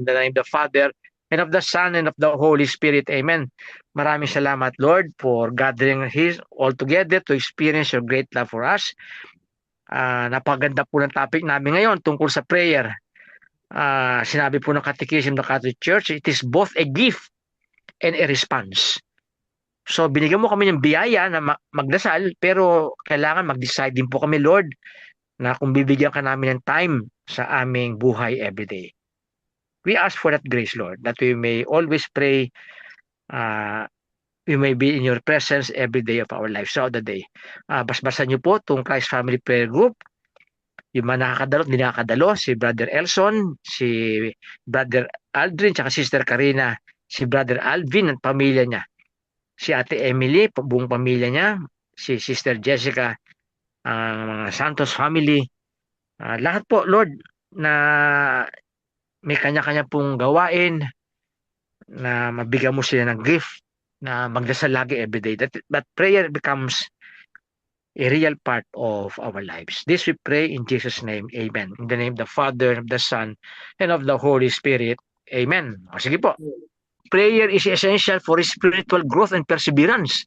In the name of the Father, and of the Son, and of the Holy Spirit. Amen. Maraming salamat, Lord, for gathering us all together to experience your great love for us. Napaganda po ng topic namin ngayon tungkol sa prayer. Sinabi po ng Catechism ng Catholic Church, it is both a gift and a response. So binigyan mo kami ng biyaya na magdasal, pero kailangan mag-decide din po kami, Lord, na kung bibigyan ka namin ng time sa aming buhay everyday. We ask for that grace, Lord, that we may always pray, we may be in your presence every day of our lives, throughout the day. Basbasan niyo po itong Christ Family Prayer Group, yung mga nakakadalo, hindi nakakadalo, si Brother Elson, si Brother Aldrin, tsaka Sister Karina, si Brother Alvin at pamilya niya, si Ate Emily, buong pamilya niya, si Sister Jessica, mga Santos family, lahat po, Lord, na may kanya-kanya pong gawain, na mabigyan mo sila ng gift, na magdasal lagi everyday. That prayer becomes a real part of our lives. This we pray in Jesus' name. Amen. In the name of the Father, of the Son, and of the Holy Spirit. Amen. Sige po. Prayer is essential for spiritual growth and perseverance.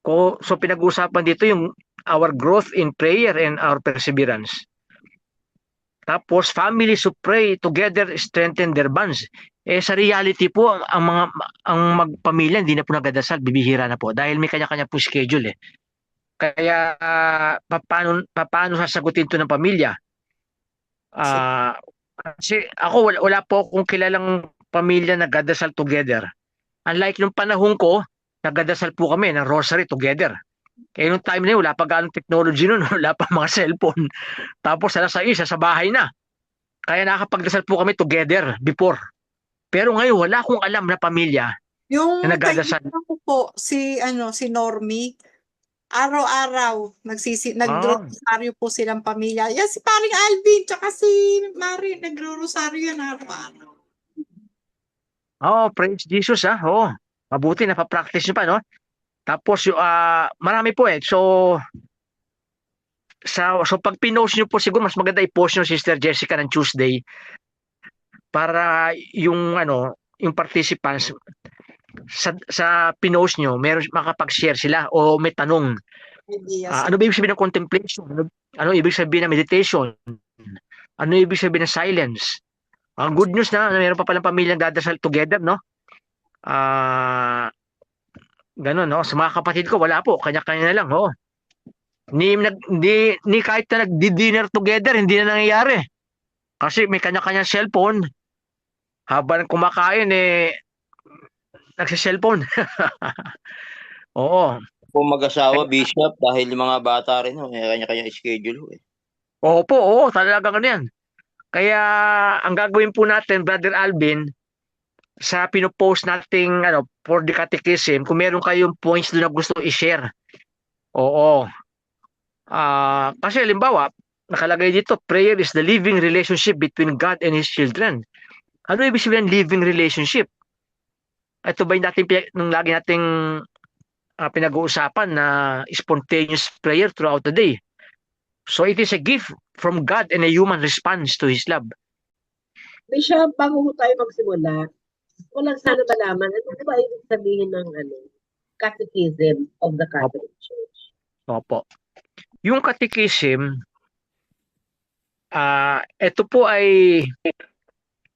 So pinag-uusapan dito yung our growth in prayer and our perseverance. Tapos families who pray together strengthen their bonds. Sa reality po, ang magpamilya hindi na po nagdadasal, bibihira na po dahil may kanya-kanya po schedule. Kaya paano sasagutin to ng pamilya? Kasi ako wala po akong kilalang pamilya na nagdadasal together. Unlike nung panahon ko, nagdadasal po kami ng rosary together. Kaya nung time na yun, wala pa gaano technology nun, wala pa mga cellphone. Tapos alas 6, sa bahay na. Kaya nakakapagdasal po kami together before. Pero ngayon, wala akong alam na pamilya Yung na nagdadasal. kaibigan ko po, si Normie, araw-araw, nagro-rosaryo po silang pamilya. Yan, si paring Alvin, tsaka si Mari, nagro-rosaryo yan araw-araw. Praise Jesus mabuti napapractice nyo pa, no? Tapos marami po So pag pinost nyo po, siguro mas maganda i-post nyo, Sister Jessica, ng Tuesday para yung participants sa pinost nyo, meron makapag-share sila o may tanong. Ano ba ibig sabihin ng contemplation? Ano ibig sabihin ng meditation? Ano ibig sabihin ng silence? Ang good news na meron pa palang pamilyang dadasal together, no? Ganun, no? Sa mga kapatid ko, wala po. Kanya-kanya na lang, Ni kahit na nag-dinner together, hindi na nangyayari. Kasi may kanya-kanya cellphone. Habang kumakain, nagsiselfone. Oo. Kung mag-asawa, Bishop, dahil yung mga bata rin, may kanya-kanya schedule. Oo, talagang ano yan. Kaya ang gagawin po natin, Brother Alvin, sa pinopost nating for the catechism, kung meron kayong points doon na gusto i-share. Oo. Kasi halimbawa, nakalagay dito, prayer is the living relationship between God and His children. Ano ibig sabihin living relationship? Ito ba yung nung lagi nating pinag-uusapan na spontaneous prayer throughout the day? So it is a gift from God and a human response to His love. Bishop, bago tayo magsimula, walang sana malaman, ano ba ibig sabihin ng Catechism of the Catholic Church? Opo. Yung Catechism, ito po ay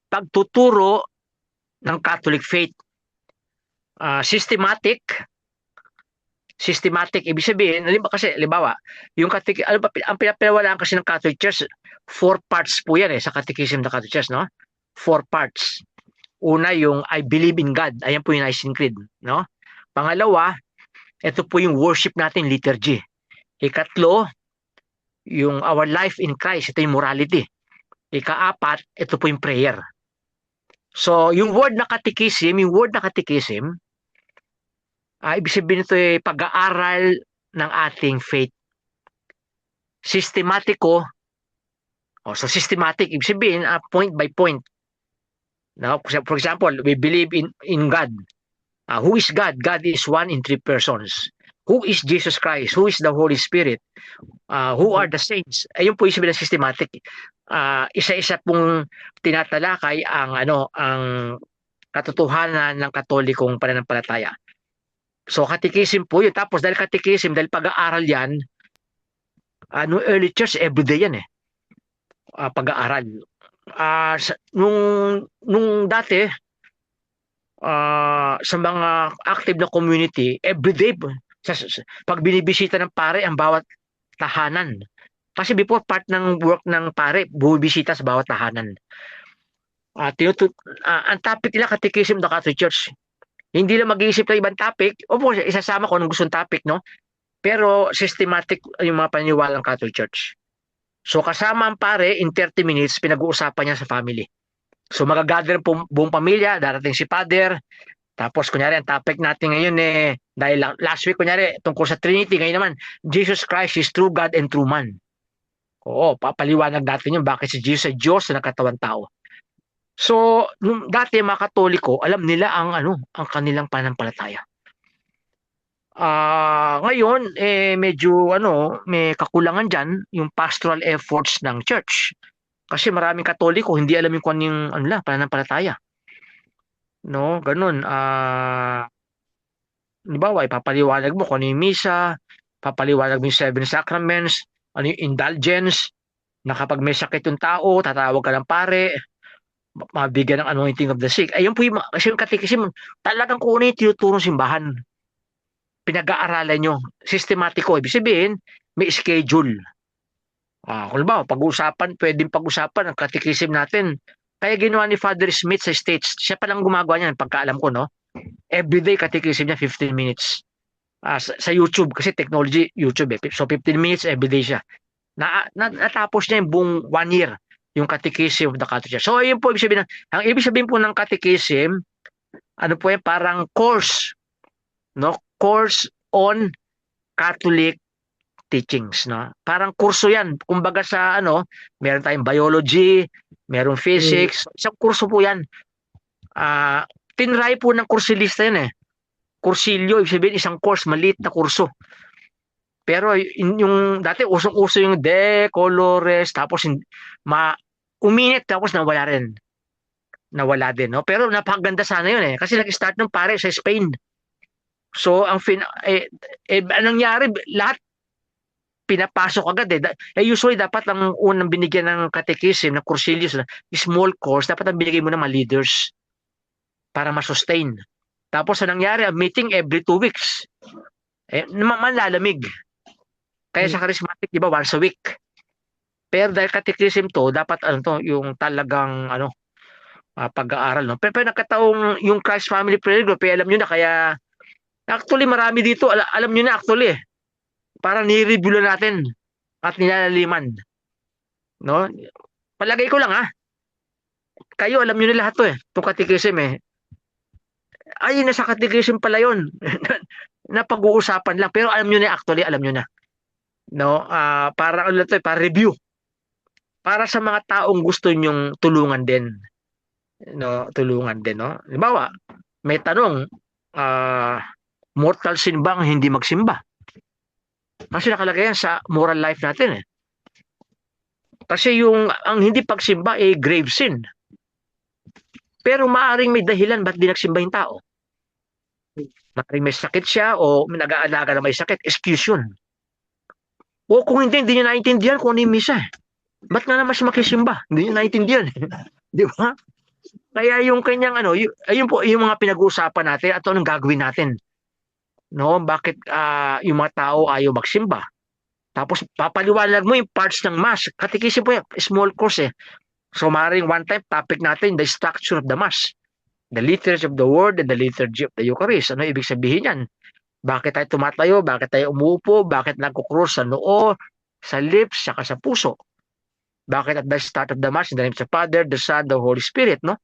pagtuturo ng Catholic faith. Systematic, ibig sabihin, halimbawa, yung ang pinapalawalaan kasi ng Catholic Church, 4 parts po yan sa Catechism ng Catholic Church, no? 4 parts. Una, yung I believe in God. Ayan po yung Nicene Creed, no? Pangalawa, ito po yung worship natin, liturgy. Ikatlo, yung our life in Christ, ito yung morality. Ikaapat, ito po yung prayer. So, yung word na catechism, ibig sabihin ito ay pag-aaral ng ating faith. Sistematiko, so systematic, ibig sabihin, point by point. Now, for example, we believe in God. Who is God? God is one in 3 persons. who is Jesus Christ, who is the Holy Spirit, who are the saints. Ayun po yung sabi ng systematic. Isa-isa pong tinatalakay ang katotohanan ng Katolikong pananampalataya. So catechism po yun. Tapos dahil catechism, dahil pag-aaral yan, early church, everyday yan pag-aaral. Nung dati, sa mga active na community, everyday, pag binibisita ng pare ang bawat tahanan. Kasi before, part ng work ng pare, bumibisita sa bawat tahanan. Ang topic nila, Catechism of the Catholic Church. Hindi lang mag-iisip ng ibang topic. Of course, isasama ko anong gustong topic, no? Pero systematic yung mga paniniwala ng Catholic Church. So kasama ang pare, in 30 minutes, pinag-uusapan niya sa family. So magagather po buong pamilya, darating si father. Tapos kunyari, ang topic natin ngayon dahil last week kunyari, tungkol sa Trinity, ngayon naman, Jesus Christ is true God and true man. Oo, papaliwanag natin yun, bakit si Jesus ay Diyos na nagkatawang tao. So, nung dati mga Katoliko, alam nila ang kanilang pananampalataya. Ngayon, medyo may kakulangan dyan, yung pastoral efforts ng church. Kasi maraming Katoliko, hindi alam yung kung anong pananampalataya. No, ganun. Halimbawa, ipapaliwanag mo kung ano yung misa, papaliwanag mo yung 7 sacraments, ano yung indulgence, na kapag may sakit yung tao, tatawag ka ng pare, mabigyan ng anointing of the sick. Ayun po yung, kasi yung catechism, talagang kung ano yung tinuturo ng simbahan. Pinag-aaralan nyo. Sistematiko. Ibig sabihin, may schedule. Kung ba, pwedeng pag-usapan ang catechism natin. Kaya ginawa ni Father Smith sa States, siya palang gumagawa niyan, pagkaalam ko, no? Everyday catechism niya, 15 minutes. Sa YouTube, kasi technology, YouTube So 15 minutes, everyday siya. Natapos niya yung buong 1 year, yung catechism of the Catholic Church. So, ayun po, ang ibig sabihin po ng catechism, po yan, parang course, no? Course on Catholic teachings, no? Parang kurso yan. Kumbaga sa meron tayong biology, meron physics, isang kurso po yan. Tinry po ng kursilista yan Kursilyo, ibig sabihin isang course, maliit na kurso. Pero yung dati usong-uso yung De Colores, tapos uminit, tapos nawala rin. Nawala din, no? Pero napakaganda sana yun kasi nag-start ng pare sa Spain. So ang anong nangyari, lahat pinapasok agad usually dapat ang unang binigyan ng catechism na Cursilius na small course, dapat ang binigay mo ng mga leaders para ma-sustain. Tapos ang nangyari, meeting every 2 weeks. Manlalamig. Kaya sa charismatic, di ba, once a week. Pero dahil catechism to, dapat yung talagang pag-aaral, no? Pero nakataong yung Christ Family Prayer Group, alam nyo na, kaya actually marami dito, alam nyo na actually para ni-review natin at nilalaliman. No? Palagay ko lang kayo alam nyo na lahat to itong catechism ay nasa catechism pala yun. Napag-uusapan lang, pero alam nyo na actually, alam nyo na. No? Para para review. Para sa mga taong gusto nyong tulungan din. No, tulungan din, no? Halimbawa, may tanong, mortal sin ba ang hindi magsimba? Kasi nakalagay yan sa moral life natin Kasi ang hindi pagsimba grave sin. Pero maaring may dahilan ba't di nagsimba yung tao. Maaring may sakit siya o nag-aalaga na may sakit, excuse yun. O kung hindi nyo naintindihan kung ano yung misa. Ba't nga naman siya makisimba? Hindi nyo naintindihan. Di ba? Kaya yung kanyang ayun po yung mga pinag-uusapan natin at anong gagawin natin. No, bakit yung mga tao ayaw magsimba? Tapos papaliwanag mo yung parts ng mass. Catechism po yan, small course So maaaring one time topic natin, the structure of the mass. The liturgy of the word and the liturgy of the Eucharist. Ano ibig sabihin yan? Bakit tayo tumatayo? Bakit tayo umuupo? Bakit nagkukrus sa noo, sa lips, saka sa puso? Bakit at the start of the mass, in the name of the Father, the Son, the Holy Spirit, no?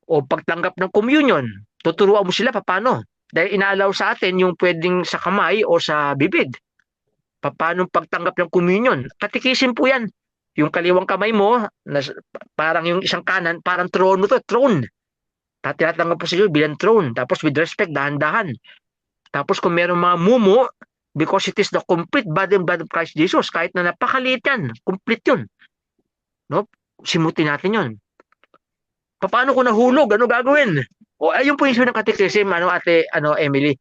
O pagtanggap ng communion, tuturuan mo sila paano? Dahil inaalaw sa atin yung pwedeng sa kamay o sa bibig. Paano pagtanggap ng communion? Catechism po yan. Yung kaliwang kamay mo, parang yung isang kanan, parang throne. Tinatanggap po sa iyo bilang throne. Tapos with respect, dahan-dahan. Tapos kung meron mga mumu, because it is the complete body and blood of Christ Jesus, kahit na napakaliit yan, complete yun. No? Simutin natin yun. Paano kung nahulog? Ano gagawin? O ayun po yung issue ng catechism, ate, Emily.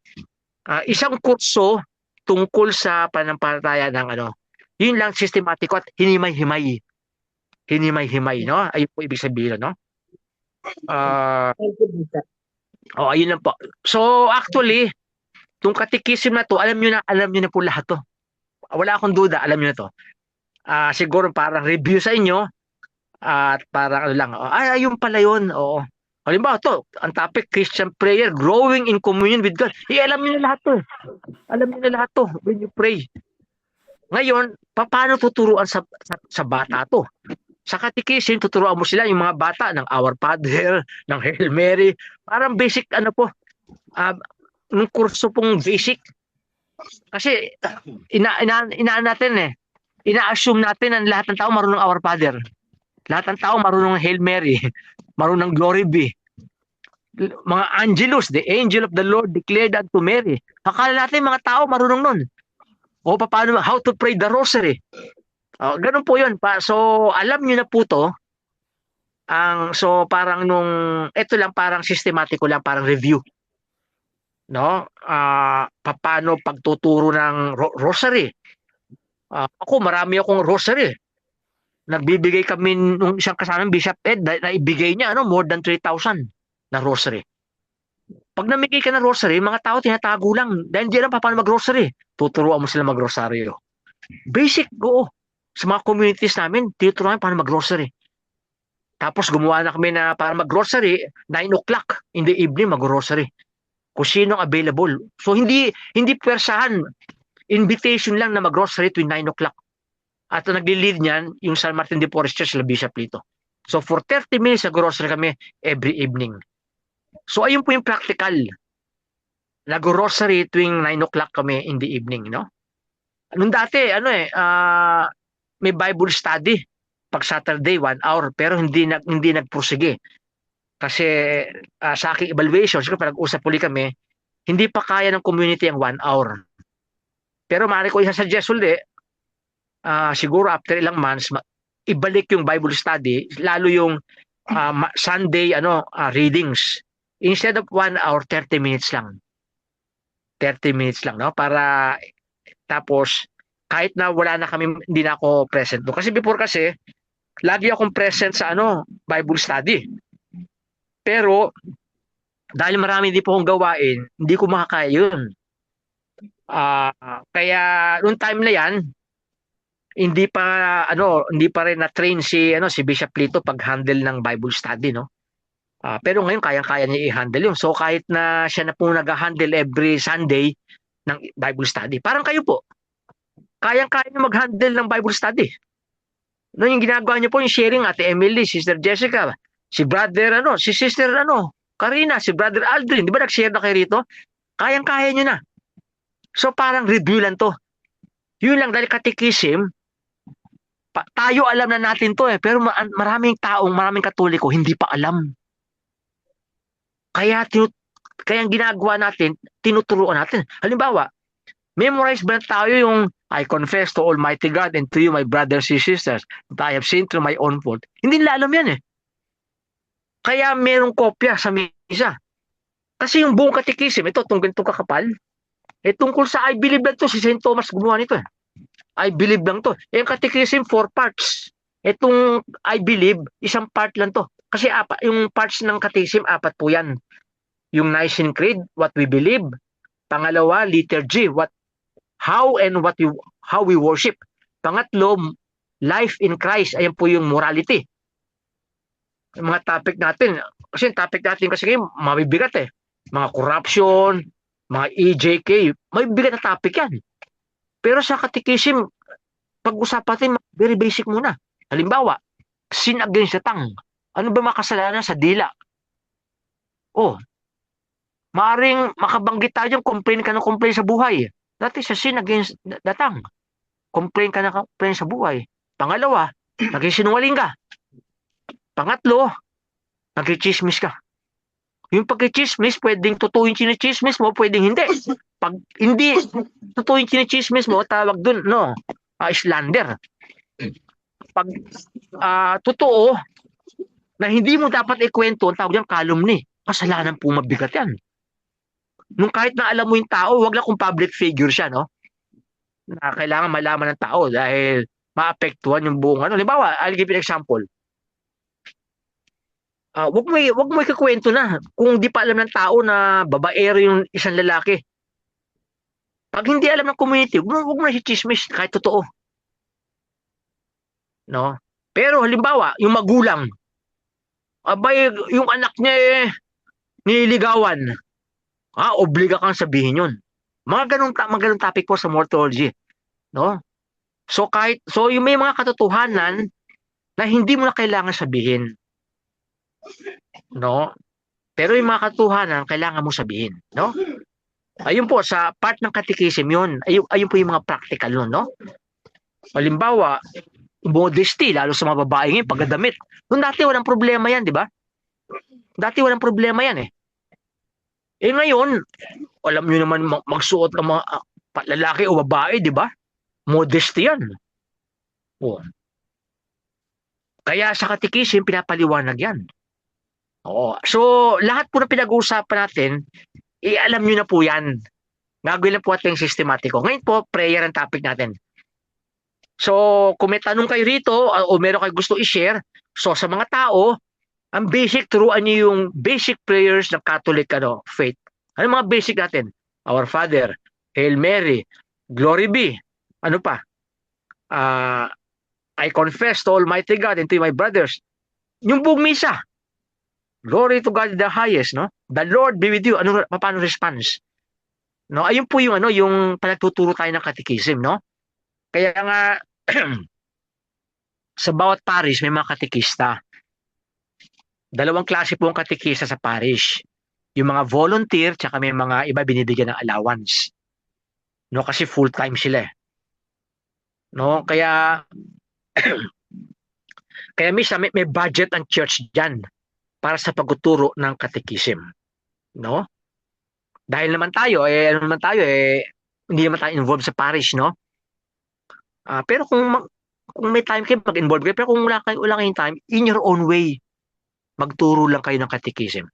Isang kurso tungkol sa panampalataya ng yun lang sistematiko at hinimay-himay. Hinimay-himay, no? Ayun po ibig sabihin, no? Thank you, Bishop. Ayun lang po. So, actually, itong catechism na to, alam nyo na po lahat to. Wala akong duda, alam nyo na to. Siguro parang review sa inyo, at parang ayun pala yun, oo. Halimbawa to, ang topic, Christian prayer, growing in communion with God. Alam nyo na lahat to. Alam nyo na lahat to when you pray. Ngayon, paano tuturuan sa bata to? Sa catechism, tuturuan mo sila yung mga bata ng Our Father, ng Hail Mary. Parang basic ng kurso pong basic. Kasi inaan natin ina-assume natin ang lahat ng tao marunong Our Father. Lahat ng tao marunong Hail Mary, marunong Glory be. Mga Angelus, the angel of the Lord declared unto Mary. Akala natin mga tao marunong nun. O paano, how to pray the rosary. Ganun po yun. So, alam nyo na po to. So, parang ito lang parang sistematiko lang, parang review. No? Paano pagtuturo ng rosary. Ako, marami akong rosary. Nagbibigay kami nung isang kasama, Bishop Ed, na ibigay niya more than 3,000 na rosary. Pag namigay ka ng rosary, mga tao tinatago lang. Dahil hindi alam paano mag-rosary. Tuturuan mo sila mag-rosaryo. Basic, go. Sa mga communities namin, tinuturuan paano mag-rosary. Tapos gumawa na kami na para mag-rosary, 9 o'clock in the evening mag-rosary. Kung sino available. So hindi pwersahan. Invitation lang na mag-rosary tuwing 9 o'clock. At nagli-lead niyan yung San Martin de Porres Church na Bishop Lito. So for 30 minutes nag-rosary kami every evening. So ayun po yung practical. Nag-rosary tuwing 9 o'clock kami in the evening, no? Nung dati, may Bible study pag Saturday 1 hour pero hindi nagprosige. Kasi sa aking evaluation, siguro pag-usap uli kami, hindi pa kaya ng community ang 1 hour. Pero maaari ko isa-suggest uli, siguro after ilang months, ibalik yung Bible study, lalo yung Sunday readings. Instead of 1 hour, 30 minutes lang. 30 minutes lang, no? Para tapos kahit na wala na kami, hindi na ako present doon. Kasi before lagi akong present sa Bible study. Pero dahil marami din po akong gawain, hindi ko makakaya yun. Kaya noong time na yan, hindi pa rin na-train si Bishop Lito pag-handle ng Bible study, no? Pero ngayon kayang-kaya niya i-handle yun. So kahit na siya na po nag-handle every Sunday ng Bible study. Parang kayo po. Kayang-kaya niyo mag-handle ng Bible study. No, yung ginagawa niyo po yung sharing, Ate Emily, Sister Jessica, si Brother si Sister Karina, si Brother Aldrin, di ba nag-share na kayo rito? Kayang-kaya niyo na. So parang review lang to. Yun lang dahil catechism, tayo alam na natin to pero maraming Katoliko hindi pa alam. Kaya ang ginagawa natin, tinuturuan natin. Halimbawa, memorize ba tayo yung I confess to Almighty God and to you, my brothers and sisters, that I have sinned through my own fault. Hindi nila alam yan Kaya merong kopya sa misa. Kasi yung buong catechism, ito, itong ganito kakapal, tungkol sa I believe lang to, si St. Thomas gumawa nito I believe lang to. Yung catechism, 4 parts. Itong I believe, isang part lang to. Kasi yung parts ng catechism, 4 po yan. Yung Nicene Creed, what we believe. Pangalawa, liturgy, how we worship. Pangatlo, life in Christ. Ayan po yung morality. Yung mga topic natin. Kasi yung topic natin kasi mabibigat Mga corruption, mga EJK, mabibigat na topic yan. Pero sa catechism, pag-usapan natin, very basic muna. Halimbawa, sin against the tongue. Ano ba makasalanan sa dila? Maaring makabanggit tayo, complain ka ng complain sa buhay. That is a sin against the tongue. Complain ka ng complain sa buhay. Pangalawa, nagsisinungaling ka. Pangatlo, nagchismis ka. Yung pagkichismis, pwedeng totoo yung chinichismis mo, pwedeng hindi. Pag hindi totoo yung chinichismis mo, tawag dun, no, slander. Pag totoo, na hindi mo dapat ikwento, ang tawag yan calumny. Kasalanan po mabigat yan. Nung kahit na alam mo yung tao, wag lang kung public figure siya, no? Na kailangan malaman ng tao dahil maapektuhan yung buong ano. Halimbawa, I'll give you an example. Wag mo ikukwento na kung di pa alam ng tao na babaero yung isang lalaki. Pag hindi alam ng community, wag mo na chismis kahit totoo. No? Pero halimbawa, yung magulang, abay, yung anak niya nililigawan. Obliga kang sabihin yun. Mga ganung topic po sa morphology. No? So yung may mga katotohanan na hindi mo na kailangan sabihin. No? Pero yung mga katotohanan kailangan mo sabihin, no? Ayun po sa part ng catechism yun. Ayun po yung mga practical nun, no? Halimbawa, modesty lalo sa mga babae ngayon pagdadamit. Noong dati walang problema yan, di ba? Dati walang problema yan eh. Ngayon, alam niyo naman magsuot ng mga lalaki o babae, di ba? Modesty yan. Oh. Kaya sa catechism pinapaliwanag yan. Oo. So, lahat po na pinag-uusapan natin, alam nyo na po yan. Gagawin lang po natin sistematiko. Ngayon po, prayer ang topic natin. So, kung may tanong kayo rito o meron kayo gusto i-share, so sa mga tao, ang basic, turuan nyo yung basic prayers ng Catholic faith. Ano mga basic natin? Our Father, Hail Mary, Glory be. Ano pa? I confess to Almighty God and to my brothers. Yung buong misa. Glory to God the highest, no? The Lord be with you. Paano response? No, ayun po yung yung panagtuturo tayo ng catechism, no? Kaya nga sa bawat parish may mga katekista. Dalawang klase po ang katekista sa parish. Yung mga volunteer tsaka may mga iba binibigyan ng allowance. No, kasi full-time sila. No, kaya kaya may budget ang church diyan para sa pagtuturo ng catechism. No? Dahil naman tayo, hindi naman tayo involved sa parish, no? Pero kung may time kayo, mag-involve kayo. Pero kung wala kayong time, in your own way, magturo lang kayo ng catechism.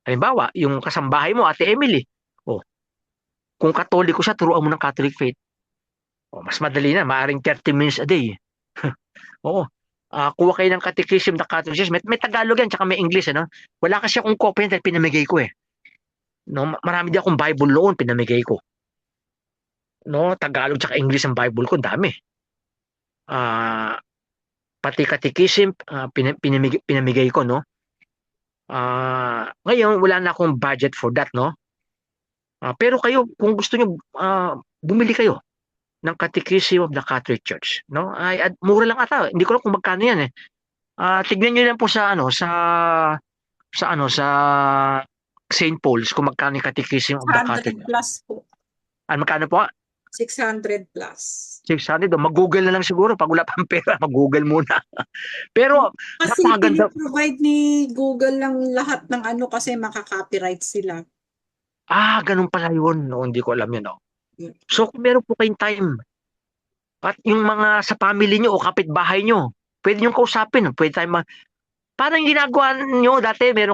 Halimbawa, yung kasambahay mo, Ate Emily, kung Katoliko siya, turuan mo ng Catholic faith. Mas madali na, maaring 30 minutes a day. Oo. Kuha kayo ng catechism na Catholicism. May Tagalog yan, tsaka may English. Wala kasi akong copy dahil pinamigay ko eh. No, marami din akong Bible noon, pinamigay ko. No, Tagalog tsaka English ang Bible ko, dami. Pati catechism, pinamigay ko, no? Ngayon, wala na akong budget for that, no? Pero kayo, kung gusto nyo, bumili kayo ng Catechism of the Catholic Church, no? Mura lang ata, hindi ko alam kung magkano yan eh. Tignan niyo lang po sa St. Paul's kung magkano yung Catechism of the Catholic. 600 plus po. Magkano po? 600 plus. 600. Mag-google na lang siguro pag wala pang pera, mag-google muna. Pero Kasi napakaganda. provide ni Google lang lahat ng kasi makaka-copyright sila. Ganun pala yun. No, hindi ko alam yun. No? So, kung meron po kayong time, at yung mga sa family nyo o kapitbahay nyo, pwede nyo kausapin. Pwede tayo parang ginagawa nyo dati, meron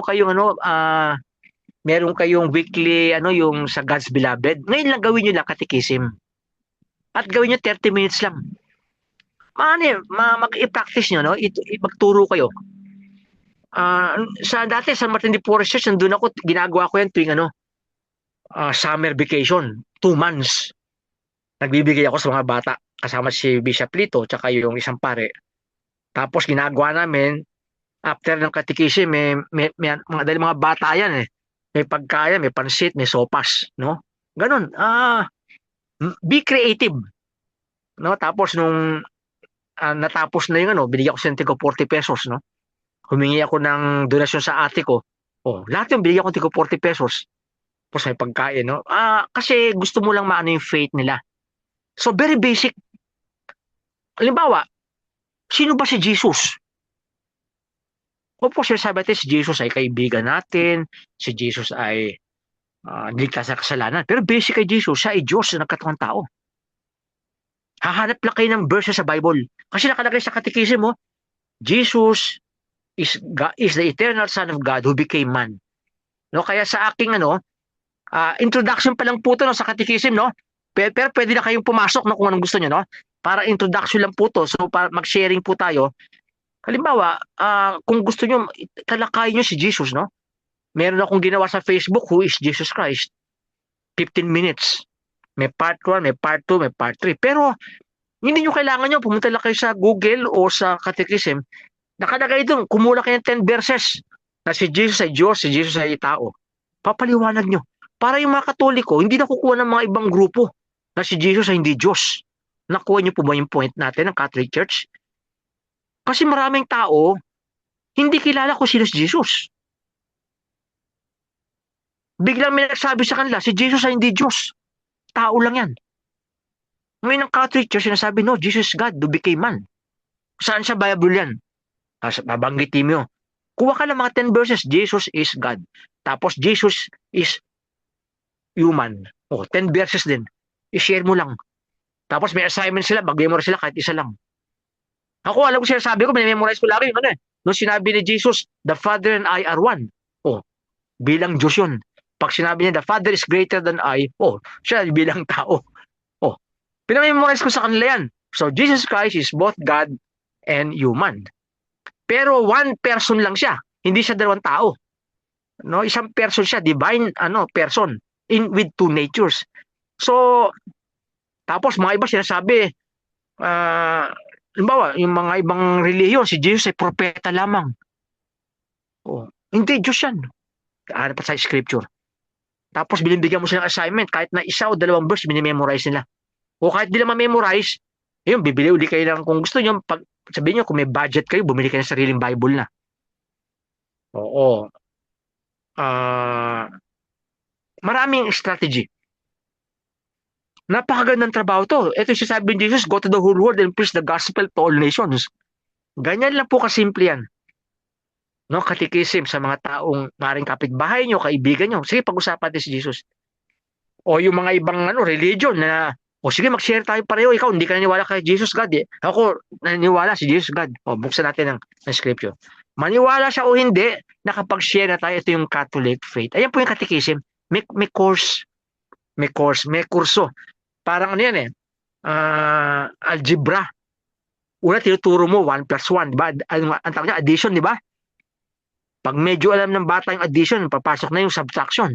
kayong weekly, yung sa God's Beloved. Ngayon lang gawin nyo lang catechism. At gawin nyo 30 minutes lang. Mag-i-practice nyo, no? Magturo kayo. Dati, San Martin de Porres Church, nandun ako, ginagawa ko yan tuwing summer vacation, 2 months. Nagbibigay ako sa mga bata, kasama si Bishop Lito, tsaka yung isang pare. Tapos ginagawa namin, after ng catechism, dahil mga bata yan eh. May pagkain, may pansit, may sopas, no? Ganun. Be creative. No? Tapos nung natapos na yung binigyan ko sa ko 40 pesos, no? Humingi ako ng donasyon sa ate ko. Lahat yung binigyan ko tigo 40 pesos. Tapos may pagkain, no? Kasi gusto mo lang maano yung faith nila. So very basic. Halimbawa, sino ba si Jesus? Opo, sinasabi natin si Jesus ay kaibigan natin, si Jesus ay ligtas sa kasalanan. Pero basic kay Jesus, siya ay Diyos na nagkatawang tao. Hahanap lang kayo ng verse sa Bible. Kasi nakalagay sa Catechism mo, Jesus is the eternal Son of God who became man. No, kaya sa aking introduction pa lang po to no, sa Catechism, no? Pero pwede na kayong pumasok no, kung anong gusto niyo, no? Para introduction lang po to. So para mag-sharing po tayo. Halimbawa, kung gusto niyo talakayin niyo si Jesus, no? Meron akong ginawa sa Facebook, Who is Jesus Christ? 15 minutes. May part 1, may part 2, may part 3. Pero hindi nyo kailangan nyo, pumunta lang kayo sa Google o sa Catechism. Nakalagay doon, kumuha kayo ng 10 verses na si Jesus ay Diyos, si Jesus ay tao. Papaliwanag nyo. Para yung mga Katoliko, hindi nakukuha ng mga ibang grupo na si Jesus ay hindi Diyos. Nakuha nyo po ba yung point natin ng Catholic Church? Kasi maraming tao, hindi kilala kung sino si Jesus. Biglang may nagsabi sa kanila, si Jesus ay hindi Diyos. Tao lang yan. Ngayon ang Catholic Church sinasabi, no, Jesus is God who became man. Saan sa Bible yan? Babanggitin mo. Kuha ka ng mga 10 verses, Jesus is God. Tapos Jesus is human. 10 verses din. I-share mo lang. Tapos may assignment sila, mag-memorize sila kahit isa lang. Ako, alam ko sinasabi ko, may-memorize ko lagi. Nung sinabi ni Jesus, the Father and I are one. Bilang Diyos yun. Pag sinabi niya, the Father is greater than I, siya bilang tao. Pinamemorize ko sa kanila yan. So, Jesus Christ is both God and human. Pero one person lang siya. Hindi siya dalawang tao. No, isang person siya, divine person with two natures. So, tapos mga iba sinasabi, halimbawa, yung mga ibang relihiyon, si Jesus ay propeta lamang. Hindi, Diyos yan. Ano pa sa scripture. Tapos binibigyan mo silang assignment, kahit na isa o dalawang verse, minimemorize nila. O kahit di lang ma-memorize, yun, bibili uli kayo lang kung gusto nyo, sabihin nyo, kung may budget kayo, bumili kayo ng sariling Bible na. Oo. Maraming strategy. Napakagandang trabaho to. Ito yung sasabi ni Jesus, go to the whole world and preach the gospel to all nations. Ganyan lang po kasimple yan. No, Catechism sa mga taong maring kapitbahay nyo, kaibigan nyo. Sige, pag-usapan natin si Jesus. O yung mga ibang religion na, sige, mag-share tayo pareho. Ikaw, hindi ka naniwala kay Jesus God. Ako, naniniwala si Jesus God. Buksan natin ng scripture. Maniwala siya o hindi, nakapag-share na tayo. Ito yung Catholic faith. Ayan po yung Catechism. May course. May kurso. Parang yan algebra. Una, tinuturo mo 1 plus 1, di ba? Ang tawag niya, addition, di ba? Pag medyo alam ng bata yung addition, papasok na yung subtraction.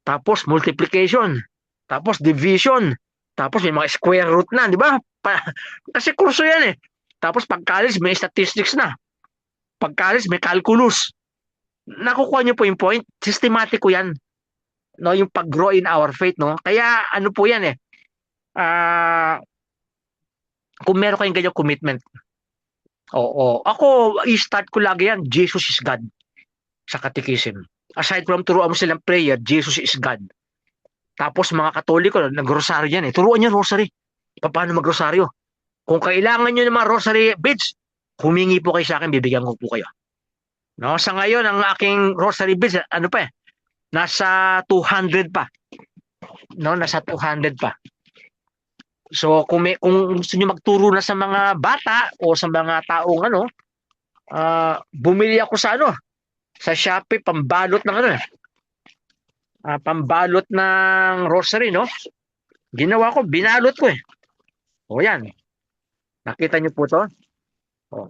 Tapos multiplication. Tapos division. Tapos may mga square root na, di ba? Kasi kurso yan Tapos pag college, may statistics na. Pag college, may calculus. Nakukuha niyo po yung point. Systematic ko yan. No, yung pag-grow in our faith, no? Kaya ano po yan kung meron kayong ganyang commitment. Ako, i-start ko lagi yan, Jesus is God sa Catechism. Aside from turuan mo silang prayer, Jesus is God. Tapos mga Katoliko, nag-rosaryo yan Turuan nyo rosary. Paano mag-rosaryo? Kung kailangan nyo ng mga rosary beads, humingi po kayo sa akin, bibigyan ko po kayo. No, sa ngayon, ang aking rosary beads, nasa 200 pa. No, nasa 200 pa. So kung gusto niyo magturo na sa mga bata o sa mga taong bumili ako sa Shopee, pambalot ng pambalot ng rosary, no? Ginawa ko, binalot ko yan. Nakita niyo po to?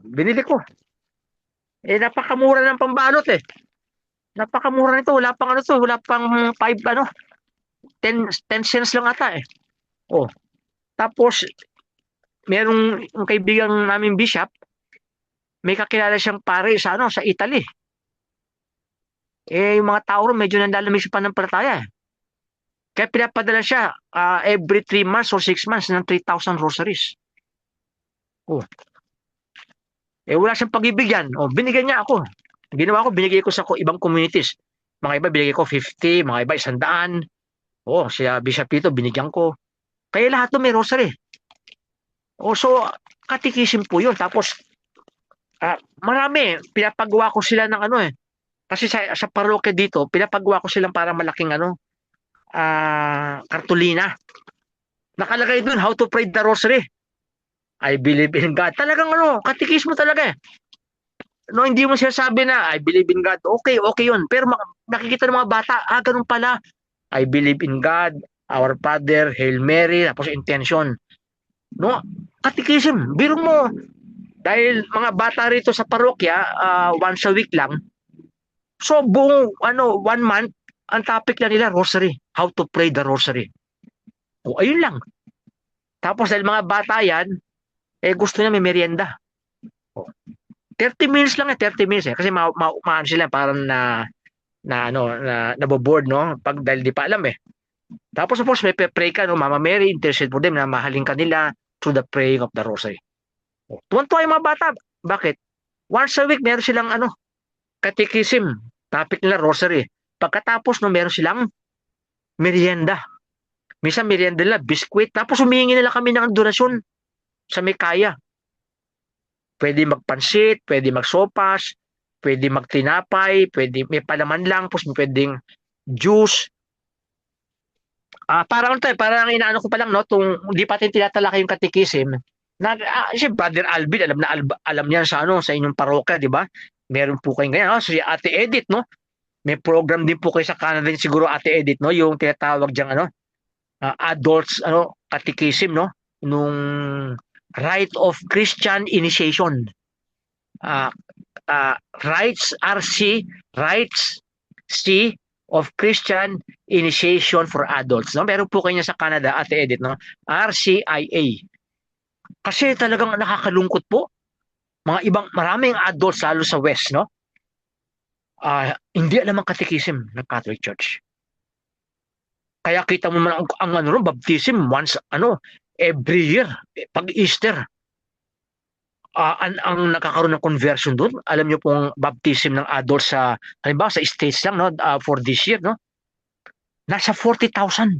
Binili ko. Napakamura ng pambalot Napakamura nito, wala pang wala pang 10 cents lang ata Tapos merong kaibigan namin bishop, may kakilala siyang pare sa Italy. Yung mga tao ron medyo nandalamig sa pananampalataya. Kaya pinapadala siya every 3 months or 6 months ng 3,000 rosaries. Wala siyang pag-ibigyan. Binigyan niya ako. Ginawa ko, binigay ko sa ibang communities. Mga iba binigay ko 50, mga iba 100. Siya Bishop Tito, binigyan ko. Kaya lahat may rosary. So, Catechism po yun. Tapos, Marami, pinapagawa ko sila ng ano eh. Kasi sa parokya dito, pinapagawa ko silang parang malaking kartulina. Nakalagay dun, how to pray the rosary. I believe in God. Talagang katikismo talaga eh. No, hindi mo sinasabi na, I believe in God. Okay, okay yun. Pero nakikita ng mga bata, ganun pala. I believe in God, our Father, Hail Mary, tapos intention. No, katikism. Biro mo, dahil mga bata rito sa parokya, once a week lang. So, buong 1 month, ang topic na nila, rosary. How to pray the rosary. O, ayun lang. Tapos dahil mga bata yan, gusto niya may merienda. 30 minutes lang 30 minutes kasi maano sila parang naboboard no pag dahil di pa alam eh. Tapos of course may pray ka no, Mama Mary intercede for them na mahalin kanila through the praying of the rosary. Tuwan-tuwa yung mga bata. Bakit? Once a week meron silang catechism, topic nila rosary. Pagkatapos no meron silang merienda. Minsan merienda nila biscuit, tapos humihingi nila kami ng donasyon sa may kaya. Pwede magpansit, pwede magsopas, pwede magtinapay, pwede may palaman lang, tapos pwedeng juice. Parang parang inaano ko pa lang no, hindi pa tin tinatalakay yung katikisim. Si Brother Alvin, alam niyan sa sa inyong parokya, di ba? Meron po kayong ganyan, si Ate Edith, no? May program din po kayo sa Canada siguro, Ate Edith, no? Yung tinatawag diyang adults katikisim, no? Nung Rite of Christian Initiation. Rites C of Christian Initiation for Adults. No? Meron po kayo sa Canada, Ate Edith, no? RCIA. Kasi talagang nakakalungkot po. Maraming adults lalo sa West, no? Hindi alam ang katikisim ng Catholic Church. Kaya kita mo man ang baptism once every year pag Easter. Ang nakakaroon ng conversion doon, alam niyo pong baptism ng adults sa halimbawa sa States lang no, for this year no. Nasa 40,000.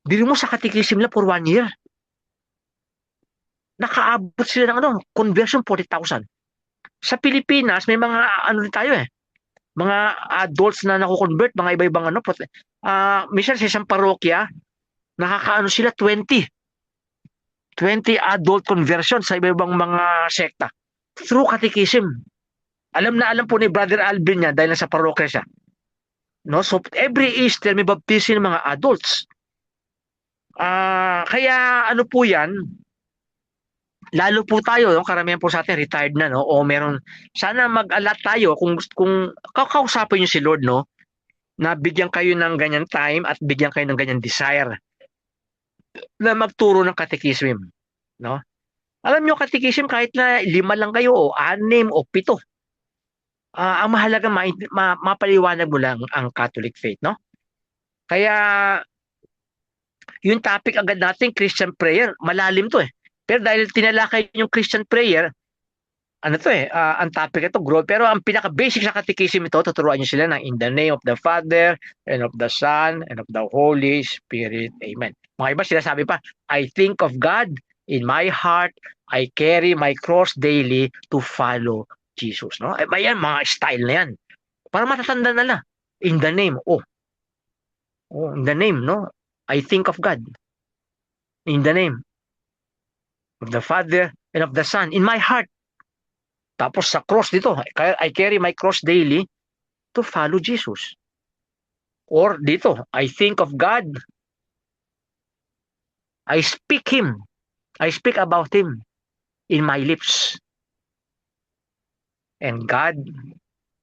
Biro mo sa catechism lang for 1 year. Nakaabot sila ng conversion 40,000. Sa Pilipinas may mga tayo eh. Mga adults na nako-convert, mga iba-ibang minsan sa isang parokya nakakaano sila 20 adult conversion sa iba-ibang mga sekta through catechism. Alam na alam po ni Brother Alvin niya dahil nasa parokya siya. No? So every Easter may baptism ng mga adults. Kaya po yan, lalo po tayo, no? Karamihan po sa atin retired na, no? O meron, sana mag-alat tayo kung kakausapin niyo si Lord, no? Na bigyan kayo ng ganyan time at bigyan kayo ng ganyan desire na magturo ng catechism, no? Alam niyo catechism kahit na 5 lang kayo o 6 o 7. Ang mahalaga mapaliwanag mo lang ang Catholic faith, no? Kaya yung topic agad natin Christian prayer, malalim to eh. Pero dahil tinalakay yung Christian prayer, ang topic ito, grow. Pero ang pinaka-basic sa catechism ito, tuturuan niyo sila ng in the name of the Father, and of the Son, and of the Holy Spirit. Amen. Mga iba sila sabi pa, I think of God in my heart, I carry my cross daily to follow Jesus. No? Ayan, mga style na yan. Para matatanda na lang. In the name, in the name, no? I think of God. In the name of the Father and of the Son, in my heart. Tapos sa cross dito, I carry my cross daily to follow Jesus. Or dito, I think of God. I speak Him. I speak about Him in my lips. And God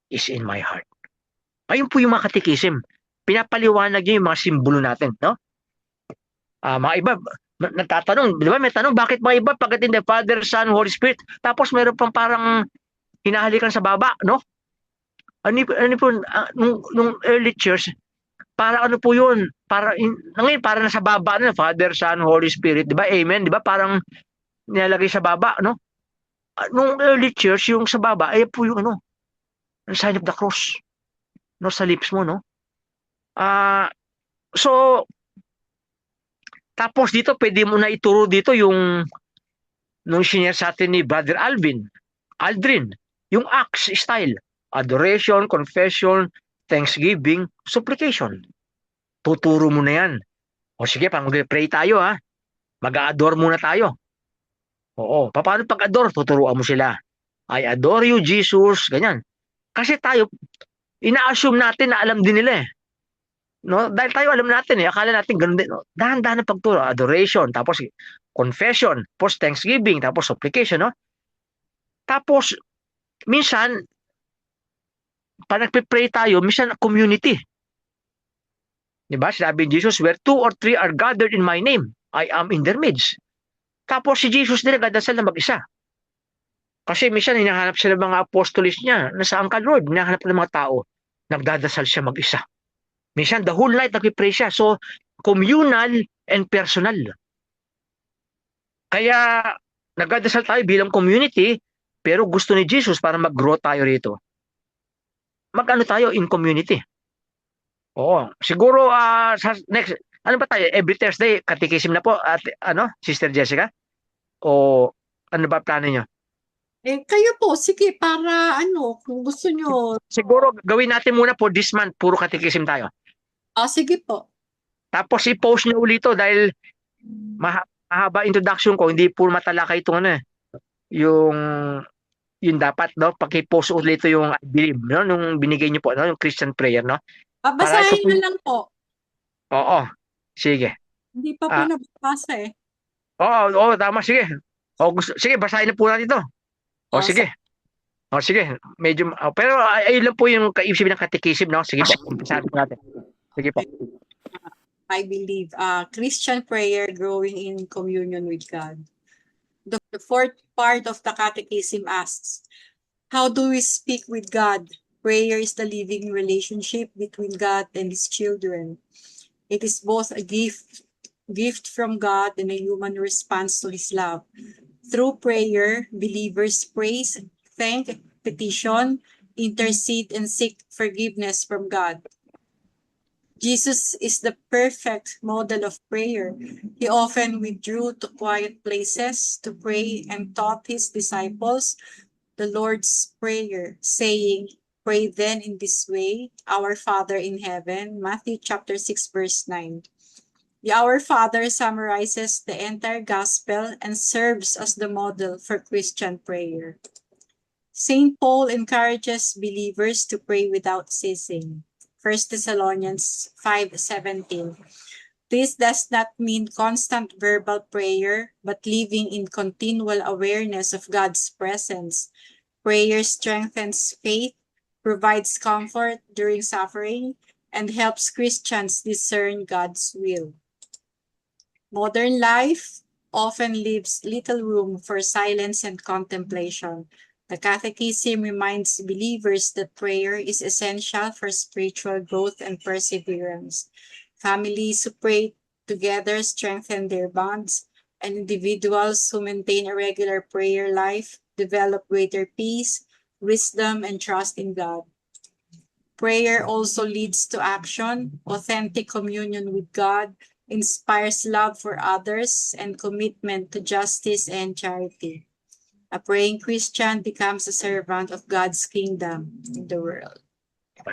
is in my heart. Ayun po yung mga catechism. Pinapaliwanag niyo yung mga simbolo natin, no? Mga iba, nagtatanong, di ba may tanong, bakit mga iba pagkat in the Father, Son, Holy Spirit, tapos meron pang parang hinahalikan sa baba, no? Ano po, nung early church, para po yun, ngayon para nasa baba na, Father, Son, Holy Spirit, di ba? Amen, di ba? Parang nilalagay sa baba, no? Nung early church, yung sa baba, ay po yung ang sign of the cross, no? Sa lips mo, no? So, tapos dito, pwede mo na ituro dito yung nung senior sa atin ni Brother Alvin. Aldrin, yung Acts style. Adoration, confession, thanksgiving, supplication. Tuturo mo na yan. O sige, pag mag-pray tayo ha, mag-adore muna tayo. Oo, paano pag-adore? Tuturuan mo sila. I adore you, Jesus, ganyan. Kasi tayo, ina-assume natin na alam din nila eh. No? Dahil tayo alam natin eh, akala natin ganun din. No? Dahan-dahan ang pagturo, adoration, tapos confession, tapos thanksgiving, tapos supplication, no? Tapos, minsan, pag nagpe-pray tayo, minsan community. Diba? Sinabi ni Jesus, where 2 or 3 are gathered in my name, I am in their midst. Tapos si Jesus din nagdadasal na mag-isa. Kasi minsan hinahanap siya ng mga apostolis niya, nasaan ka Lord? Hinahanap ng mga tao, nagdadasal siya mag-isa. Minsan the whole night nagpe-pray siya. So, communal and personal. Kaya nagdadasal tayo bilang community, pero gusto ni Jesus para mag-grow tayo rito. Mag-ano tayo in community. Oo, siguro sa next, ano ba tayo? Every Thursday, catechism na po at ano, Sister Jessica? O ano ba plano niyo? Kayo po, sige, para kung gusto nyo. Siguro gawin natin muna for this month, puro catechism tayo. Sige po. Tapos i-post niyo ulit ito dahil mahaba introduction ko, hindi puro matalakay itong ano eh. Yung dapat, no? Paki-post ulit ito yung I believe, no? Nung binigay niyo po, no? Yung Christian prayer, no? Basahin nyo lang po. Oo, sige. Hindi pa po nabasa eh. Oo, tama, sige. Sige, basahin na po natin ito. Sige. Sige. Medyo, pero ayun lang po yung kaibig ng catechism, no? Sige po, umpisahan po natin. Sige po. I believe Christian prayer growing in communion with God. The fourth part of the catechism asks, how do we speak with God? Prayer is the living relationship between God and His children. It is both a gift from God and a human response to His love. Through prayer, believers praise, thank, petition, intercede, and seek forgiveness from God. Jesus is the perfect model of prayer. He often withdrew to quiet places to pray and taught his disciples the Lord's Prayer, saying, "Pray then in this way, Our Father in heaven," Matthew chapter 6, verse 9. The Our Father summarizes the entire gospel and serves as the model for Christian prayer. St. Paul encourages believers to pray without ceasing. 1 Thessalonians 5:17. This does not mean constant verbal prayer, but living in continual awareness of God's presence. Prayer strengthens faith, provides comfort during suffering, and helps Christians discern God's will. Modern life often leaves little room for silence and contemplation. The Catechism reminds believers that prayer is essential for spiritual growth and perseverance. Families who pray together strengthen their bonds, and individuals who maintain a regular prayer life develop greater peace, wisdom, and trust in God. Prayer also leads to action. Authentic communion with God inspires love for others and commitment to justice and charity. A praying Christian becomes a servant of God's kingdom in the world.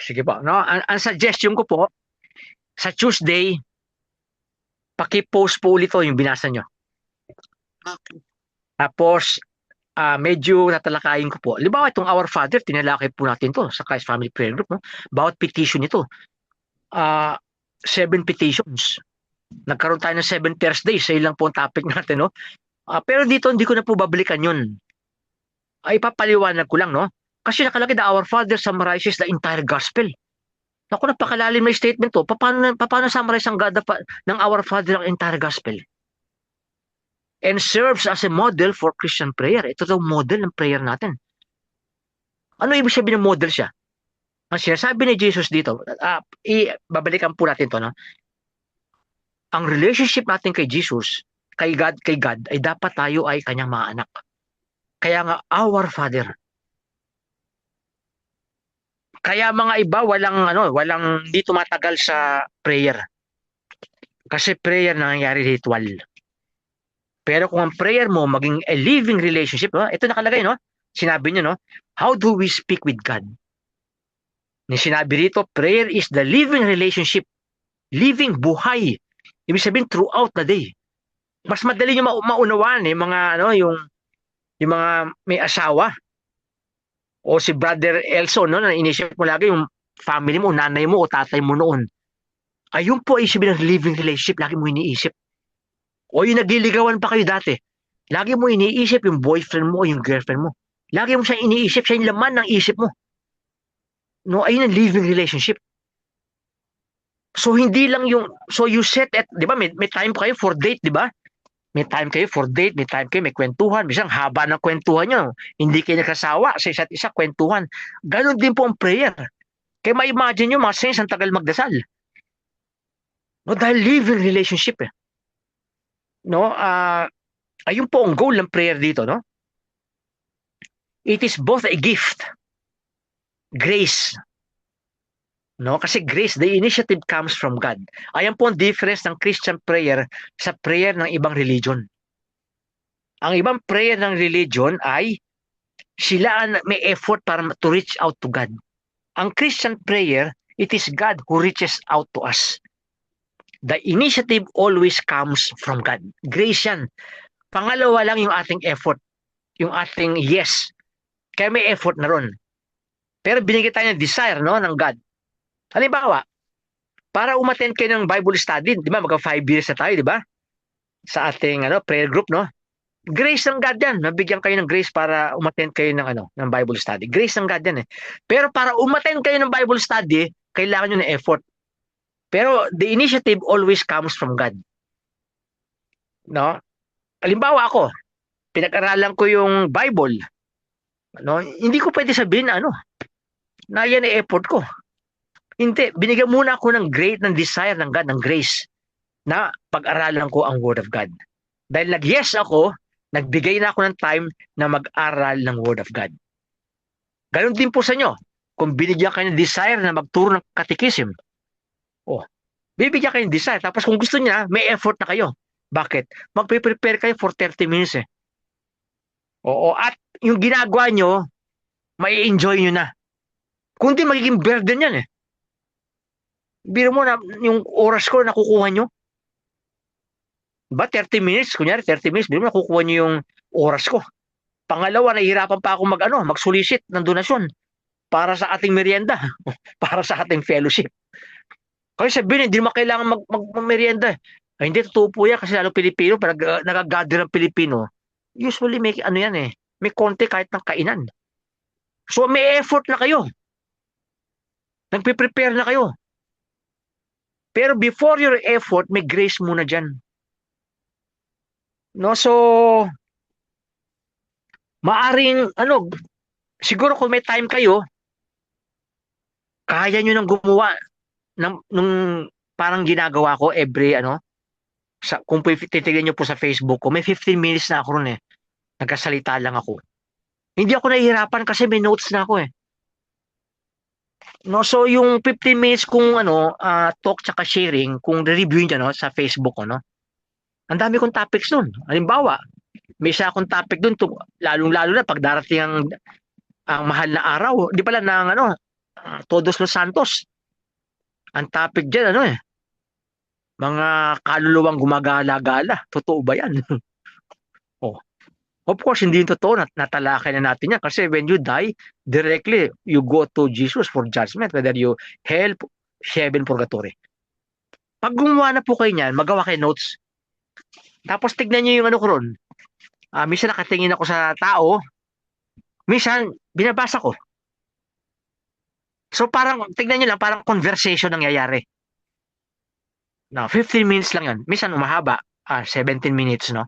Sige po. No? Ang suggestion ko po, sa Tuesday, paki-post po ulit yung binasa nyo. Okay. Tapos, medyo natalakayin ko po. Halimbawa, itong Our Father, tinalakay po natin to sa Christ Family Prayer Group. No? Bawat petition nito. 7 petitions. Nagkaroon tayo ng 7 Thursdays. Sa ilang po ang topic natin. No? Pero dito, hindi ko na po babalikan yun. Ay papaliwanag ko lang, no? Kasi nakalagay na Our Father summarizes the entire gospel. Naku, napakalalim na statement to. Paano summarize ang God ng Our Father ang entire gospel? And serves as a model for Christian prayer. Ito daw model ng prayer natin. Ano ibig sabihin ng model siya? Ang sinasabi ni Jesus dito, babalikan po natin to, no? Ang relationship natin kay Jesus, kay God, ay dapat tayo ay kanyang mga anak. Kaya nga, Our Father. Kaya mga iba, walang hindi tumatagal sa prayer. Kasi prayer nangyayari ritual. Pero kung ang prayer mo maging a living relationship, no? Ito nakalagay, no? sinabi niyo, no? How do we speak with God? Sinabi rito, prayer is the living relationship, living buhay. Ibig sabihin, throughout the day. Mas madali nyo maunawaan mga yung mga may asawa o si Brother Elson, no, na inisip mo lagi yung family mo, nanay mo o tatay mo noon. Ayun po ay sabihin ng living relationship, lagi mo iniisip. O yung nagliligawan pa kayo dati, lagi mo iniisip yung boyfriend mo o yung girlfriend mo. Lagi mo siya iniisip, siya yung laman ng isip mo. No, ayun ang living relationship. So hindi lang so you set at, 'di ba, may time pa kayo for date, 'di ba? May time kayo for date, may time kayo, may kwentuhan, bisang haba ng kwentuhan nyo. Hindi kayo nagkasawa sa isa't isa, kwentuhan. Ganon din po ang prayer. Kaya ma-imagine nyo, mga saints, ang tagal magdasal. No, dahil living relationship eh. No, ayun po ang goal ng prayer dito, no? It is both a gift, grace. No, kasi grace, the initiative comes from God. Ayan po ang difference ng Christian prayer sa prayer ng ibang religion. Ang ibang prayer ng religion ay sila may effort para to reach out to God. Ang Christian prayer, it is God who reaches out to us. The initiative always comes from God. Grace yan. Pangalawa lang yung ating effort. Yung ating yes. Kaya may effort na ron. Pero binigyan tayo ng desire, no, ng God. Halimbawa, para umattend kayo ng Bible study, di ba, magka 5 years na tayo, di ba? Sa ating prayer group, no? Grace ng God yan. Nabigyan kayo ng grace para umattend kayo ng Bible study. Grace ng God yan eh. Pero para umattend kayo ng Bible study, kailangan nyo ng effort. Pero the initiative always comes from God. No? Halimbawa ako, pinag-aralan ko yung Bible. No? Hindi ko pwede sabihin na yan ay effort ko. Hindi, binigyan muna ako ng desire ng God, ng grace, na pag-aralan ko ang Word of God. Dahil nag-yes ako, nagbigay na ako ng time na mag-aral ng Word of God. Ganon din po sa inyo. Kung binigyan kayo ng desire na magturo ng catechism, bibigyan kayo ng desire. Tapos kung gusto niya, may effort na kayo. Bakit? Magpe-prepare kayo for 30 minutes eh. At yung ginagawa nyo, may enjoy nyo na. Kundi magiging burden yan eh. Biro mo na yung oras ko nakukuha nyo. Ba 30 minutes, kunyari 30 minutes, biro mo nakukuha nyo yung oras ko. Pangalawa, nahihirapan pa ako mag-solicit ng donasyon para sa ating merienda, para sa ating fellowship. Kasi sabihin, hindi naman kailangan mag-merienda. Ay, hindi, totoo po yan kasi lalo Pilipino, pag nag-gather ng Pilipino, usually may yan eh, may konti kahit ng kainan. So may effort na kayo. Nagpe-prepare na kayo. Pero before your effort, may grace muna dyan. No, so, maaring, siguro kung may time kayo, kaya nyo nang gumawa nung parang ginagawa ko every, kung titignan nyo po sa Facebook ko, may 15 minutes na ako ron eh. Nagkasalita lang ako. Hindi ako nahihirapan kasi may notes na ako eh. No, so yung 15 minutes kung talk tsaka sharing, kung review niyo sa Facebook ko, ang dami kong topics doon. Halimbawa, may isa akong topic doon, lalong-lalo na pag darating ang mahal na araw, di pala ng Todos los Santos. Ang topic diyan mga kaluluwang gumagala-gala. Totoo ba 'yan? Of course, hindi yung totoo, natalakay na natin yan. Kasi when you die, directly, you go to Jesus for judgment, whether you hell, heaven, purgatory. Pag gumawa na po kayo niyan, magawa kayo notes. Tapos tignan niyo yung ko ron. Minsan nakatingin ako sa tao, minsan binabasa ko. So parang, tignan niyo lang, parang conversation nangyayari. Now, 15 minutes lang yun. Minsan umahaba, 17 minutes, no?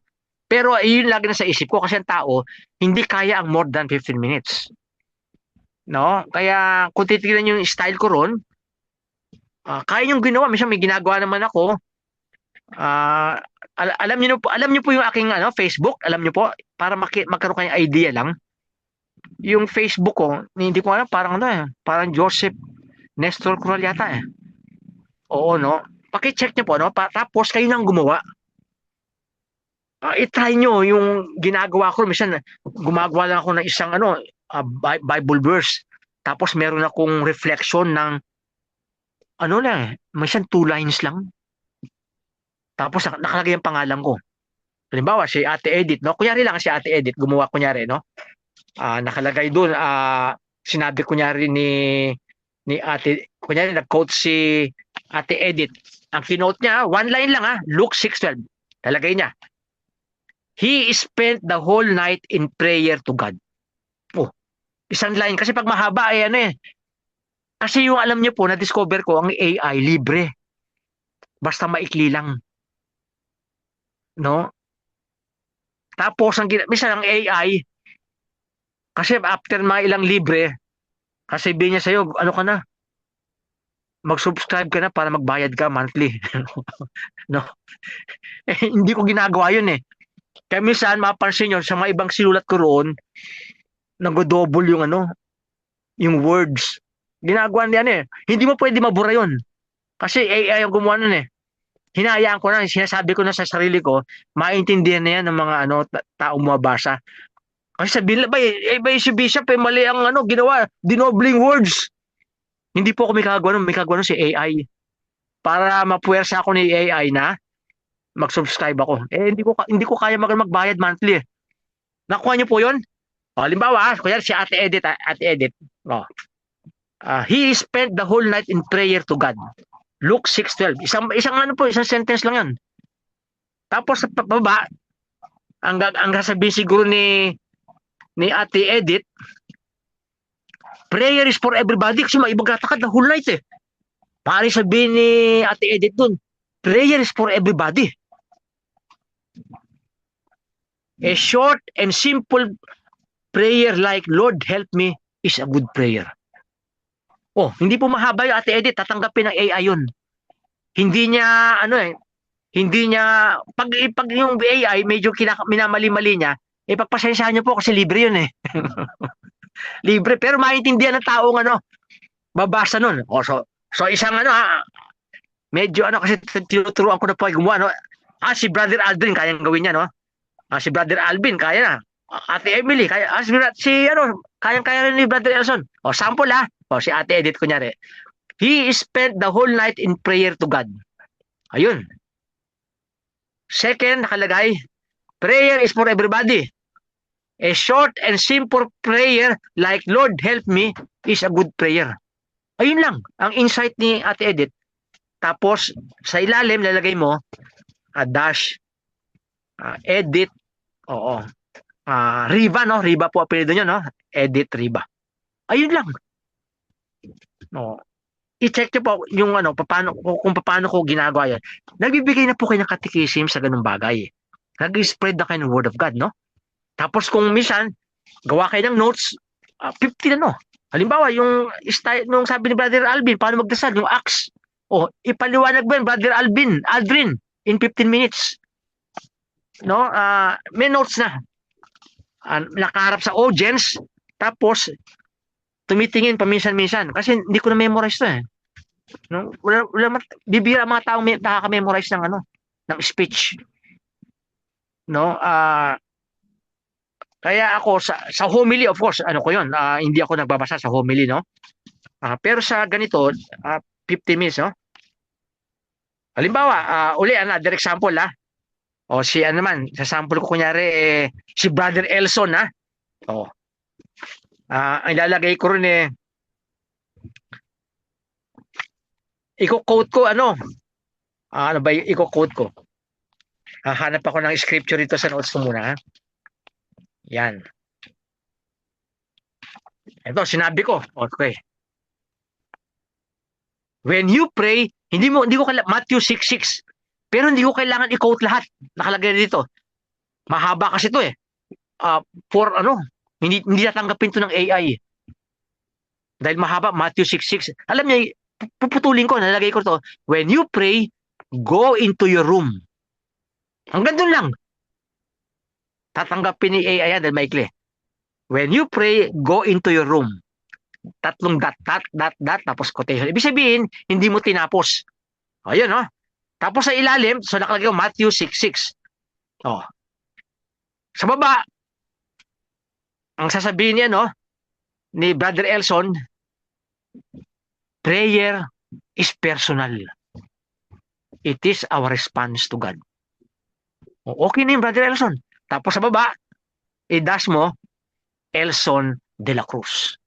Pero yun lagi na sa isip ko kasi ang tao, hindi kaya ang more than 15 minutes. No? Kaya kung titignan nyo yung style ko ron, kaya yung ginawa. Minsan may ginagawa naman ako. Alam niyo po yung aking Facebook, alam niyo po, para magkaroon kayong idea lang. Yung Facebook ko, hindi ko alam, parang Joseph Nestor Coral yata eh. Oo, no? Paki-check niyo po, no? Tapos kayo nang gumawa. I-try nyo yung ginagawa ko. Minsan, gumagawa lang ako ng isang Bible verse. Tapos meron akong reflection ng minsan 2 lines lang. Tapos nakalagay ang pangalan ko. Halimbawa, si Ate Edith, no? Kunyari lang si Ate Edith, gumawa kunyari, no? Nakalagay doon, sinabi kunyari ni Ate, kunyari nag-quote si Ate Edith. Ang kinote niya, 1 line lang Luke 6:12. Talagay niya, he spent the whole night in prayer to God. Oh, isang line. Kasi pag mahaba, kasi yung alam niyo po, na-discover ko, ang AI, libre. Basta maikli lang. No? Tapos, minsan ang AI, kasi after mga ilang libre, kasi sabihin niya sa'yo, ano ka na? Mag-subscribe ka na para magbayad ka monthly. No? Hindi ko ginagawa yun eh. Kaya minsan, mapansin nyo, sa mga ibang sinulat ko roon, nag-double yung words. Ginagawa niyan Hindi mo pwede mabura yun. Kasi AI ang gumawa nun Hinayaan ko na, sinasabi ko na sa sarili ko, maintindihan na yan ng mga taong mabasa. Kasi sabihin, si Bishop, mali ang ginawa, dinobling words. Hindi po ako may kagagawa nun si AI. Para mapuwersa ako ni AI na mag-subscribe ako. Hindi ko kaya magbayad monthly. Nakuha niyo po yun? Halimbawa, kuya si Ate Edith. He spent the whole night in prayer to God. Luke 6:12. Isang sentence lang 'yan. Tapos sa baba, ang sasabihin siguro ni Ate Edith, prayer is for everybody kasi maibagatakad the whole night Pari sabihin ni Ate Edith dun, prayer is for everybody. A short and simple prayer like, Lord, help me, is a good prayer. Hindi po mahaba yung Ate Edith, tatanggapin ng AI yun. Hindi niya, hindi niya, pag yung AI, medyo minamali-mali niya, pagpasensyahan niyo po kasi libre yun Libre, pero maintindihan ng taong babasa nun. So isang medyo kasi tinuturuan ko na po ay gumawa, si Brother Aldrin, kayang gawin niya, si Brother Alvin, kaya na. Ate Emily, kaya, kayang-kaya rin ni Brother Elson. Sample si Ate Edith, kunyari. He spent the whole night in prayer to God. Ayun. Second, nakalagay, prayer is for everybody. A short and simple prayer like, Lord, help me, is a good prayer. Ayun lang, ang insight ni Ate Edith. Tapos, sa ilalim, lalagay mo, dash, edit, Riva, Riva po apelido nyo, Edit Riva. Ayun lang. I-check nyo po yung kung paano ko ginagawa yan. Nagbibigay na po kayo ng katikisim sa ganung bagay. Nag-spread na kayo ng Word of God, Tapos kung minsan, gawa kayo ng notes, 50 Halimbawa, yung nung sabi ni Brother Alvin, paano magdasal, yung Acts. Ipaliwanag ba yun, Brother Aldrin, in 15 minutes. May notes na. Nakaharap sa audience, tapos tumitingin paminsan-minsan kasi hindi ko na memorize bibira mga taong nakaka-memorize ng speech. Kaya ako sa homily, of course, ko yun, hindi ako nagbabasa sa homily, pero sa ganito, 50 minutes, Halimbawa, uli, another example, si naman, sa sample ko kunyari, si Brother Elson, ang ilalagay ko rin i-quote ko, ano ba yung i-quote ko? Hahanap ako ng scripture dito sa notes ko muna, Yan. Ito, sinabi ko. Okay. When you pray, hindi ko kailangan, Matthew 6:6. Pero hindi ko kailangan i-quote lahat. Nakalagay dito. Mahaba kasi ito hindi natanggapin to ng AI. Dahil mahaba, Matthew 6:6. Alam niya, puputulin ko, nalagay ko to. When you pray, go into your room. Hanggang doon lang. Tatanggapin ni AI yan dahil maikli. When you pray, go into your room. 3 dot, tapos quotation. Ibig sabihin, hindi mo tinapos. Ayun, Tapos sa ilalim, so nakalagay ko Matthew 6:6. Sa baba, ang sasabihin niya, no, ni Brother Elson, prayer is personal. It is our response to God. Okay na yung Brother Elson. Tapos sa baba, i-dash mo, Elson de la Cruz.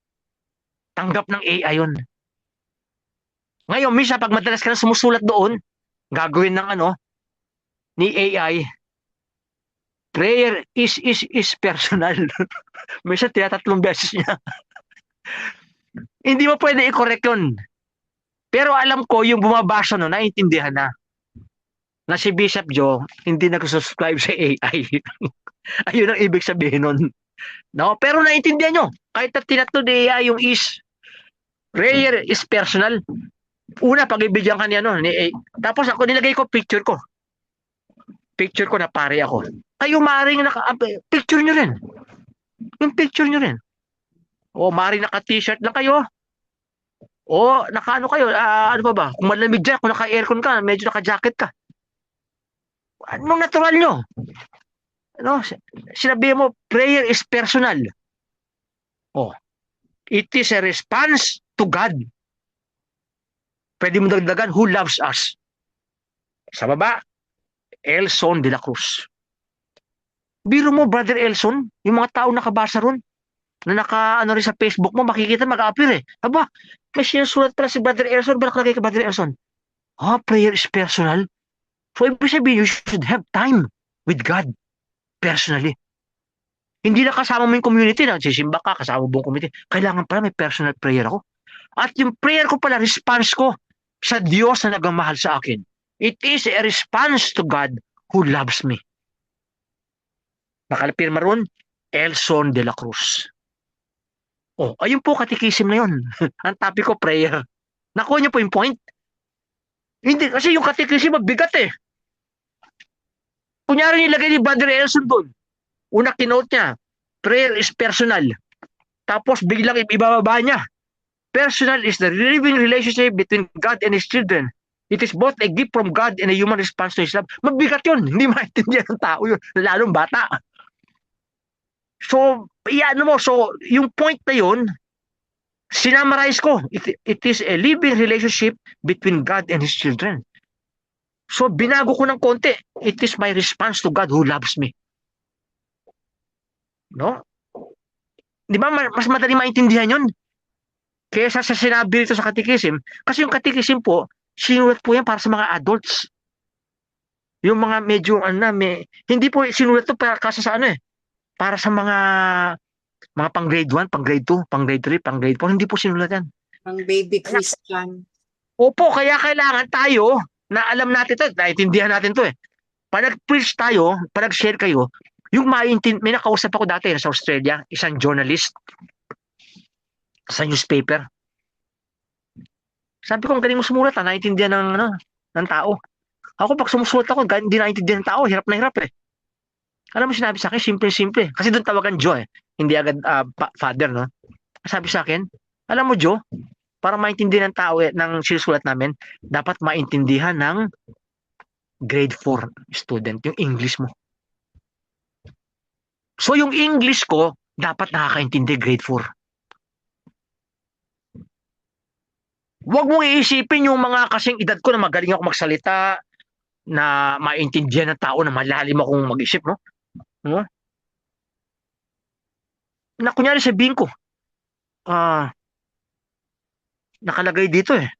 Tanggap ng AI yun. Ngayon, minsan, pag madalas ka na sumusulat doon, gagawin ng ni AI, prayer is personal. Minsan, tinatatlong beses niya. Hindi mo pwede i-correct yun. Pero alam ko, yung bumabasa no, naiintindihan na si Bishop Joe hindi nag-subscribe sa AI. Ayun ang ibig sabihin nun. No? Pero naiintindihan nyo, kahit na tinatlo ni AI yung prayer is personal. Una, pag-ibigyan ka niya, no, ni AI. Tapos ako nilagay ko picture ko. Picture ko na pare ako. Kayo maring picture nyo rin. Yung picture nyo rin. O maring naka-t-shirt lang kayo. O naka-ano kayo, ano ba ba? Kung malamig dyan, kung naka-aircon ka, medyo naka-jacket ka. Anong natural nyo? Ano? Sinabi mo, prayer is personal. Oh, it is a response to God. Pwede mo dagdagan, who loves us. Sa baba, Elson de la Cruz. Biro mo, Brother Elson, yung mga tao nakabasa ron, na naka-ano rin sa Facebook mo, makikita mag-appear eh. Aba, may sinusulat pala si Brother Elson, ba nakalagay ka Brother Elson? Prayer is personal. So, ibig sabihin, you should have time with God personally. Hindi na kasama mo yung community na sisimba ka, kasama mo buong community. Kailangan pala may personal prayer ako. At yung prayer ko pala, response ko sa Diyos na nagmamahal sa akin. It is a response to God who loves me. Nakalapirma ron, Elson de la Cruz. Ayun po katikisim na yun. Ang topic ko, prayer. Nakuha niyo po yung point? Hindi, kasi yung katikisim mabigat eh. Kunyari nilagay ni Brother Elson doon. Una kinote niya, prayer is personal. Tapos biglang ibababa niya. Personal is the living relationship between God and His children. It is both a gift from God and a human response to His love. Mabigat yun. Hindi maintindihan ng tao yun. Lalong bata. So, so yung point na yun, sinamarize ko. It is a living relationship between God and His children. So, binago ko ng konti. It is my response to God who loves me. No? Di ba, mas madali maintindihan yun? Kesa sa sinabi rito sa katikisim, kasi yung katikisim po, sinulat po yan para sa mga adults. Yung mga medyo, hindi po sinulat to para kasi sa para sa mga pang grade 1, pang grade 2, pang grade 3, pang grade 4, hindi po sinulat yan. Ang baby Christian. Opo, kaya kailangan tayo, na alam natin to, naiintindihan natin to eh. Pag nag-preach tayo, pag nag-share kayo, yung may nakausap ako dati sa Australia, isang journalist, sa newspaper. Sabi ko, ang galing mo sumulat, naiintindihan ng tao. Ako, pag sumusulat ako, hindi naiintindihan ng tao, hirap na hirap eh. Alam mo, sinabi sa akin, simple-simple. Kasi doon tawagan Joe eh. Hindi agad father, no? Sabi sa akin, alam mo Joe, para maintindihan ng tao ng sinusulat namin, dapat maintindihan ng grade 4 student, yung English mo. So, yung English ko, dapat nakakaintindi grade 4. Huwag mong iisipin yung mga kasing edad ko na magaling ako magsalita, na maintindihan ng tao, na malalim akong mag-isip, no? No? Na kunyari sabihin ko, nakalagay dito eh,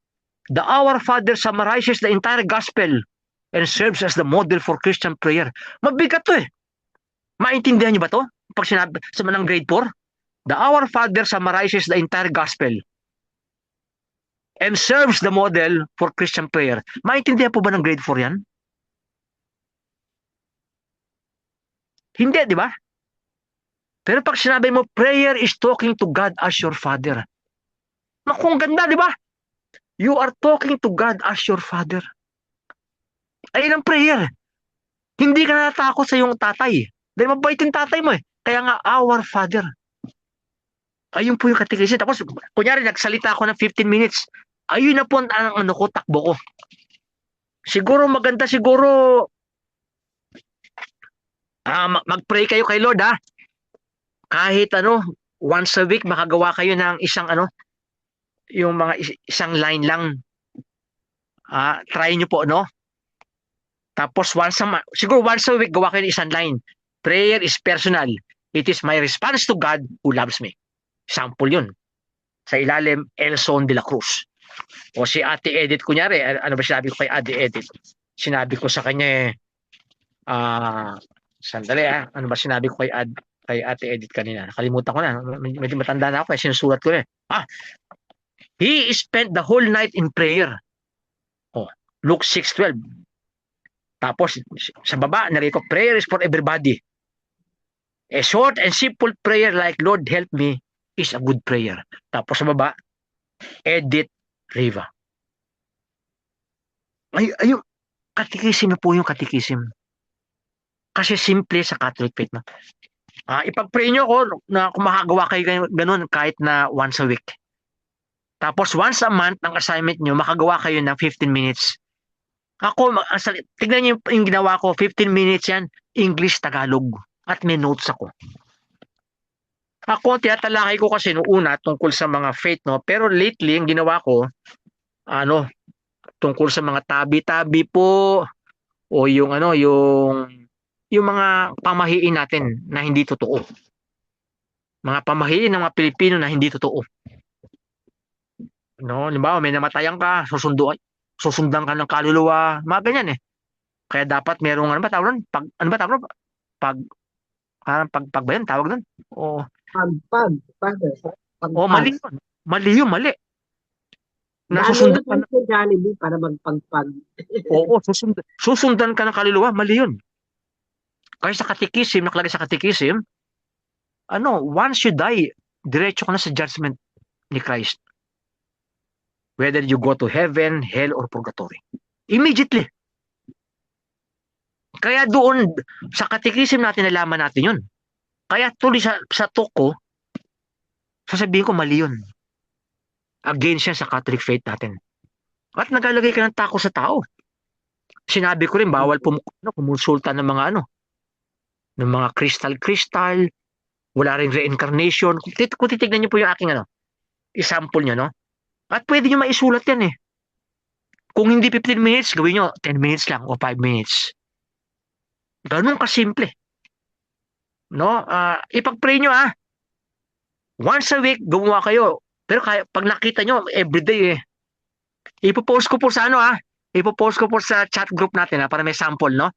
the Our Father summarizes the entire gospel and serves as the model for Christian prayer. Mabigat to eh. Maintindihan niyo ba to? Pag sinabi sa manang grade 4, the Our Father summarizes the entire gospel and serves the model for Christian prayer. Maintindihan po ba ng grade 4 yan? Hindi, di ba? Pero pag sinabi mo, prayer is talking to God as your Father. Naku, ang ganda, di ba? You are talking to God as your Father. Ayun ang prayer. Hindi ka natatakot sa iyong tatay. Dahil mabait yung tatay mo eh. Kaya nga, our Father. Ayun po yung katikisin. Tapos, kunyari, nagsalita ako ng 15 minutes. Ayun na po ang takbo ko. Siguro maganda, Mag-pray kayo kay Lord, ha? Kahit ano, once a week makagawa kayo ng isang ano, yung mga isang line lang. Try nyo po, no? Tapos siguro once a week gawa kayo ng isang line. Prayer is personal. It is my response to God who loves me. Sample yun. Sa ilalim, Elson de la Cruz. O si Ate Edith, kunyari, ano ba sinabi ko kay Ate Edith? Sinabi ko sa kanya, sandali, ano ba sinabi ko kay Ate Edith kanina? Nakalimutan ko na. Medyo matanda na ako, sinusulat ko na. He spent the whole night in prayer. Luke 6:12. Tapos, sa baba, narito, prayer is for everybody. A short and simple prayer like, Lord, help me, is a good prayer. Tapos sa baba, Edith Riva. Yung katikisim na po yung katikisim. Kasi simple sa Catholic faith. No? Ipag-pray nyo ako na kung makagawa kayo ganun kahit na once a week. Tapos once a month, ang assignment nyo, makagawa kayo ng 15 minutes. Ako, tignan niyo yung ginawa ko, 15 minutes yan, English, Tagalog. At may notes ako. Ako, tinatalakay ko kasi noong una tungkol sa mga faith, no? Pero lately, yung ginawa ko, tungkol sa mga tabi-tabi po, o yung yung mga pamahiin natin na hindi totoo. Mga pamahiin ng mga Pilipino na hindi totoo. No, limbawa, may namatayan ka, susundan ka ng kaluluwa, mga ganyan eh. Kaya dapat merong ano ba tawag doon? Pag ba yun, tawag doon? Mali yun. Mali. Nasusundan ka sa Jollibee para magpagpag. Oo, susundan ka ng kaluluwa, mali yun. Kaya sa katikisim, nakalagay sa katikisim, once you die, diretso ka na sa judgment ni Christ. Whether you go to heaven, hell, or purgatory. Immediately. Kaya doon, sa katikisim natin, nalaman natin yun. Kaya tuloy sa talk ko, sasabihin ko mali yun. Against siya sa Catholic faith natin. At nagalagay ka ng tako sa tao. Sinabi ko rin, bawal kumonsulta ng mga ng mga crystal, wala rin reincarnation. Kung titignan niyo po yung aking example niya, no? At pwede nyo maisulat yan eh. Kung hindi 15 minutes, gawin nyo 10 minutes lang o 5 minutes. Ganun kasimple. No? Ipag-pray nyo Once a week, gumawa kayo. Pero pag nakita nyo, everyday ipopost ko po sa ipopost ko po sa chat group natin para may sample, no?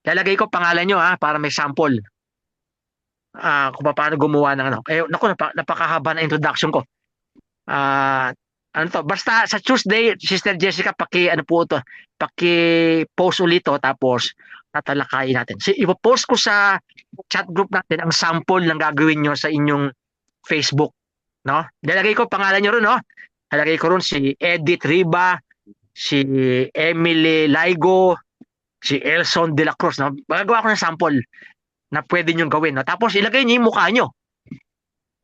Lalagay ko pangalan nyo para may sample. Kung paano gumawa ng naku, napakahaba na introduction ko. Basta sa Tuesday, Sister Jessica, paki-post ulit tapos tatalakayin natin. Ipo-post ko sa chat group natin ang sample ng gagawin nyo sa inyong Facebook, no? Lalagay ko pangalan nyo ron, no? Lalagay ko ron si Edith Riba, si Emily Laigo, si Elson de la Cruz, no? Magagawa ko ng sample na pwede nyo gawin, no? Tapos ilagay nyo yung mukha nyo.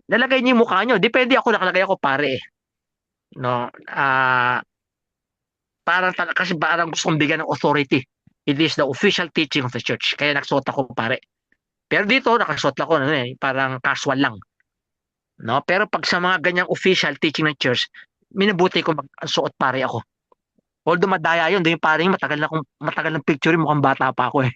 Lalagay nyo yung mukha nyo. Depende ako, nakalagay ako pare no? Kasi parang gusto kong bigyan ng authority. It is the official teaching of the church. Kaya nagsuot ako pare. Pero dito, nakasuot ako parang casual lang. No? Pero pag sa mga ganyang official teaching ng church, minabuti ko magsuot pare ako. Although madaya yun, yung pare matagal ng picture, mukhang bata pa ako eh.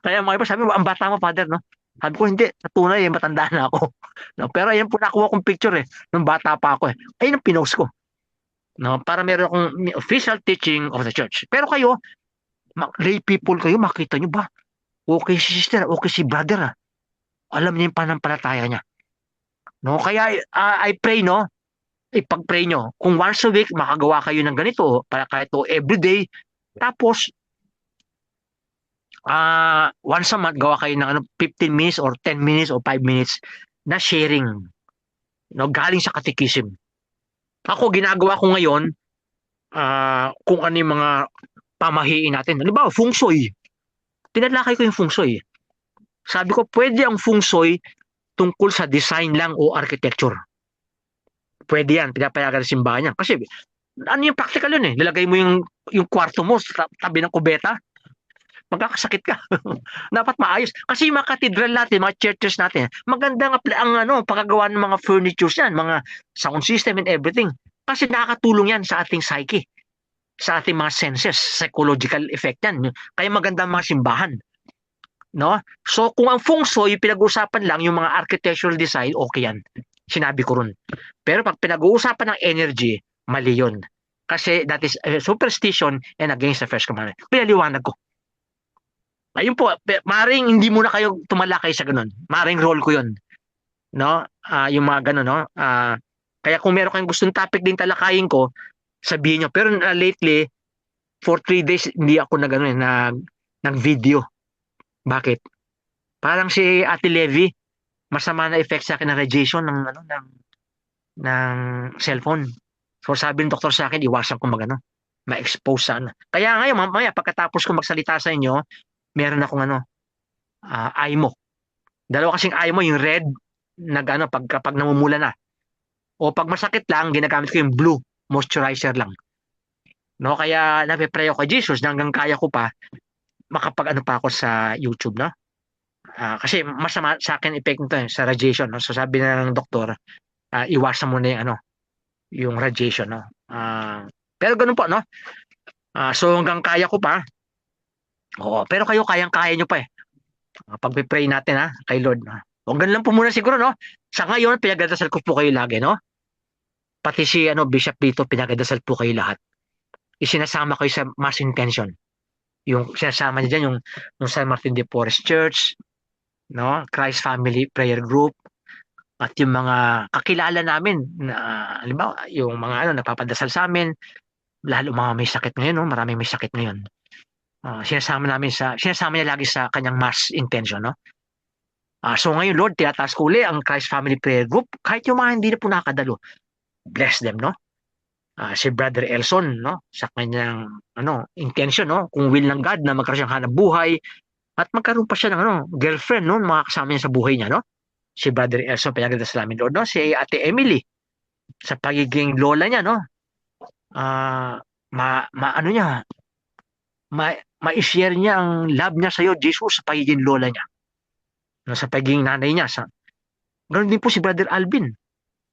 Kaya mga iba sabi mo, ang bata mo, father, no? Sabi ko, hindi, sa tunay, matanda na ako. No? Pero ayan po nakuha kong picture nung bata pa ako Ayun ang pinost ko. No? Para meron akong official teaching of the church. Pero kayo, lay people kayo, makita nyo ba? Okay si sister, okay si brother Alam niya yung panampalataya niya. No? Kaya I pray, no? Ipag-pray nyo. Kung once a week, makagawa kayo ng ganito, para kahit everyday, tapos, once a month, gawa kayo ng 15 minutes or 10 minutes or 5 minutes na sharing. No? Galing sa katikisim. Ako, ginagawa ko ngayon, kung ano yung mga pamahiin natin. Halimbawa, feng shui. Tinalakay ko yung feng shui. Sabi ko, pwede ang feng shui tungkol sa design lang o architecture. Pwede yan, pinapayagan ng simbahan yan. Kasi, ano yung practical yun Nilagay mo yung kwarto mo sa tabi ng kubeta. magkakasakit ka. Dapat maayos. Kasi yung mga cathedral natin, mga churches natin, maganda ang pagkagawa ng mga furnitures yan, mga sound system and everything. Kasi nakakatulong yan sa ating psyche, sa ating mga senses, psychological effect yan. Kaya maganda ang mga simbahan. No? So kung ang feng shui pinag-uusapan lang yung mga architectural design, okay yan. Sinabi ko ron. Pero pag pinag-uusapan ng energy, mali yun. Kasi that is superstition and against the first commandment. Pinaliwanag ko. Ayun po, maring hindi muna kayo tumalakay sa ganun. Maring role ko yun. No? Yung mga ganun, no? Kaya kung meron kayong gustong topic din talakayin ko, sabihin nyo. Pero lately, for 3 days, hindi ako nag video. Bakit? Parang si Ate Levi, masama na effect sa akin ng radiation ng cellphone. So sabi ng doktor sa akin, iwasan ko ma-expose sa Kaya ngayon, mamaya, pagkatapos ko magsalita sa inyo, meron akong IMO. Dalawa kasing IMO, yung red, pag namumula na. O pag masakit lang, ginagamit ko yung blue, moisturizer lang. No, kaya napipray ako kay Jesus, hanggang kaya ko pa, makapag pa ako sa YouTube, no? Kasi masama sa akin effect nito sa radiation, no? So sabi ng doktor, iwasan mo na yung radiation, no? Pero ganun po, no? So hanggang kaya ko pa. Oo, pero kayo kayang-kaya nyo pa eh. Pag-pray natin kay Lord. O ganun lang po muna siguro, no? Sa ngayon, pinagdadasal ko po kayo lagi, no? Pati si Bishop dito, pinagdadasal po kayo lahat. Isinasama kayo sa mass intention. Yung sinasama niya dyan, yung San Martin de Porres Church, no? Christ Family Prayer Group, at yung mga kakilala namin, halimbawa, yung mga napapadasal sa amin, lalo mga may sakit ngayon, no? Maraming may sakit ngayon. Sinasama niya lagi sa kanyang mass intention, no? So ngayon, Lord, tinataas ko uli ang Christ Family Prayer Group, kahit yung mga hindi na po nakakadalo. Bless them, no? Si Brother Elson, no? Sa kanyang intention, no? Kung will ng God na magkaroon siyang hanap buhay at magkaroon pa siya ng girlfriend, no? Mga kasama niya sa buhay niya, no? Si Brother Elson, pinagdadasal namin, Lord, no? Si Ate Emily, sa pagiging lola niya, no? Ma-share niya ang love niya sa iyo, Jesus, sa pagiging lola niya. No, sa pagiging nanay niya. Ganoon din po si Brother Alvin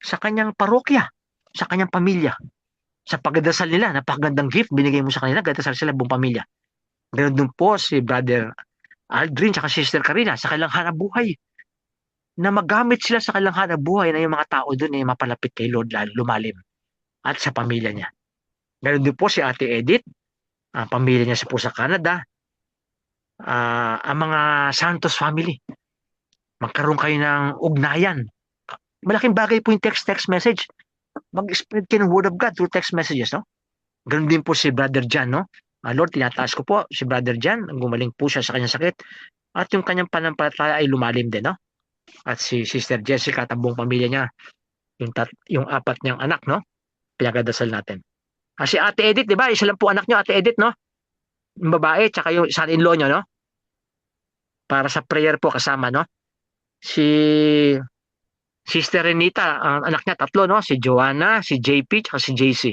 sa kanyang parokya, sa kanyang pamilya. Sa pagdadasal nila, napakagandang gift binigay mo sa kanila, pagdadasal sila buong pamilya. Ganoon din po si Brother Aldrin at Sister Karina sa kanilang hanap buhay. Na magamit sila sa kanilang hanap buhay na yung mga tao doon ay mapalapit kay Lord, lumalim. At sa pamilya niya. Ganoon din po si Ate Edith, ang pamilya niya po sa Canada, ang mga Santos family. Magkaroon kayo ng ugnayan. Malaking bagay po yung text message. Mag-spread kayo ng word of God through text messages, no? Ganoon din po si Brother Jan, no? Lord, tinataas ko po si Brother Jan, gumaling po siya sa kanyang sakit. At yung kanyang panampalataya ay lumalim din, no? At si Sister Jessica at ang buong pamilya niya, yung 4 niyang anak, no? Pinagdadasal natin. Si Ate Edith, di ba? Isa lang po anak niyo, Ate Edith, no? Yung babae, tsaka yung son-in-law niyo, no? Para sa prayer po kasama, no? Si Sister Renita, ang anak niya 3, no? Si Joanna, si JP, tsaka si JC.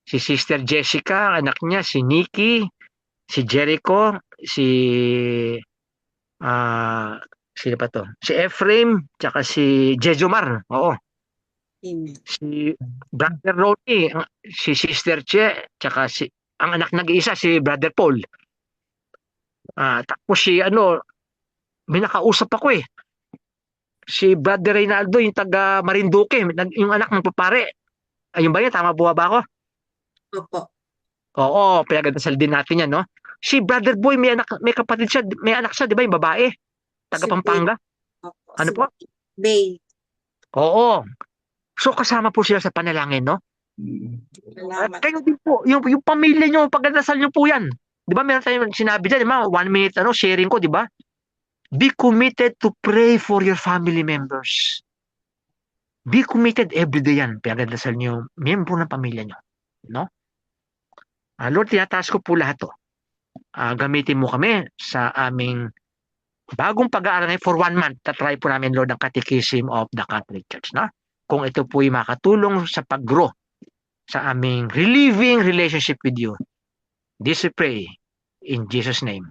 Si Sister Jessica, anak niya, si Nikki, si Jericho, sino pa to? Si Ephraim, tsaka si Jejomar. Oo. Amen. Si Brother Ronnie, si Sister Che, tsaka ang anak nag-iisa, si Brother Paul. Tapos may nakausap ako eh. Si Brother Reynaldo, yung taga Marinduque, yung anak ng papare. Ayun ba yun? Tama ba ako? Opo. Oo, pinagdasal din natin yan, no? Si Brother Boy, may kapatid siya, may anak siya, di ba? Yung babae, taga Si Pampanga. Opo. Ano Si po? Bay. Oo. So kasama po sila sa panalangin, no? Salamat. Kayo din po, yung pamilya nyo, pagdasal nyo po yan. Di ba meron tayong sinabi dyan, di ba? 1 minute sharing ko, di ba? Be committed to pray for your family members. Be committed every day yan. Pinagdasal nyo, miyembro ng pamilya nyo. No? Lord, tinataas ko po lahat to. Gamitin mo kami sa aming bagong pag-aaral for 1 month. Tatry po namin, Lord, ang Catechism of the Catholic Church. No? Kung ito po ay makatulong sa pag-grow sa aming reliving relationship with you. This we pray In Jesus' name,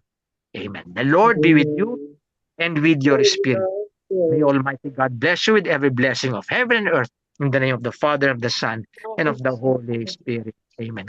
amen. The Lord be with you and with your spirit. May Almighty God bless you with every blessing of heaven and earth. In the name of the Father, of the Son, and of the Holy Spirit. Amen.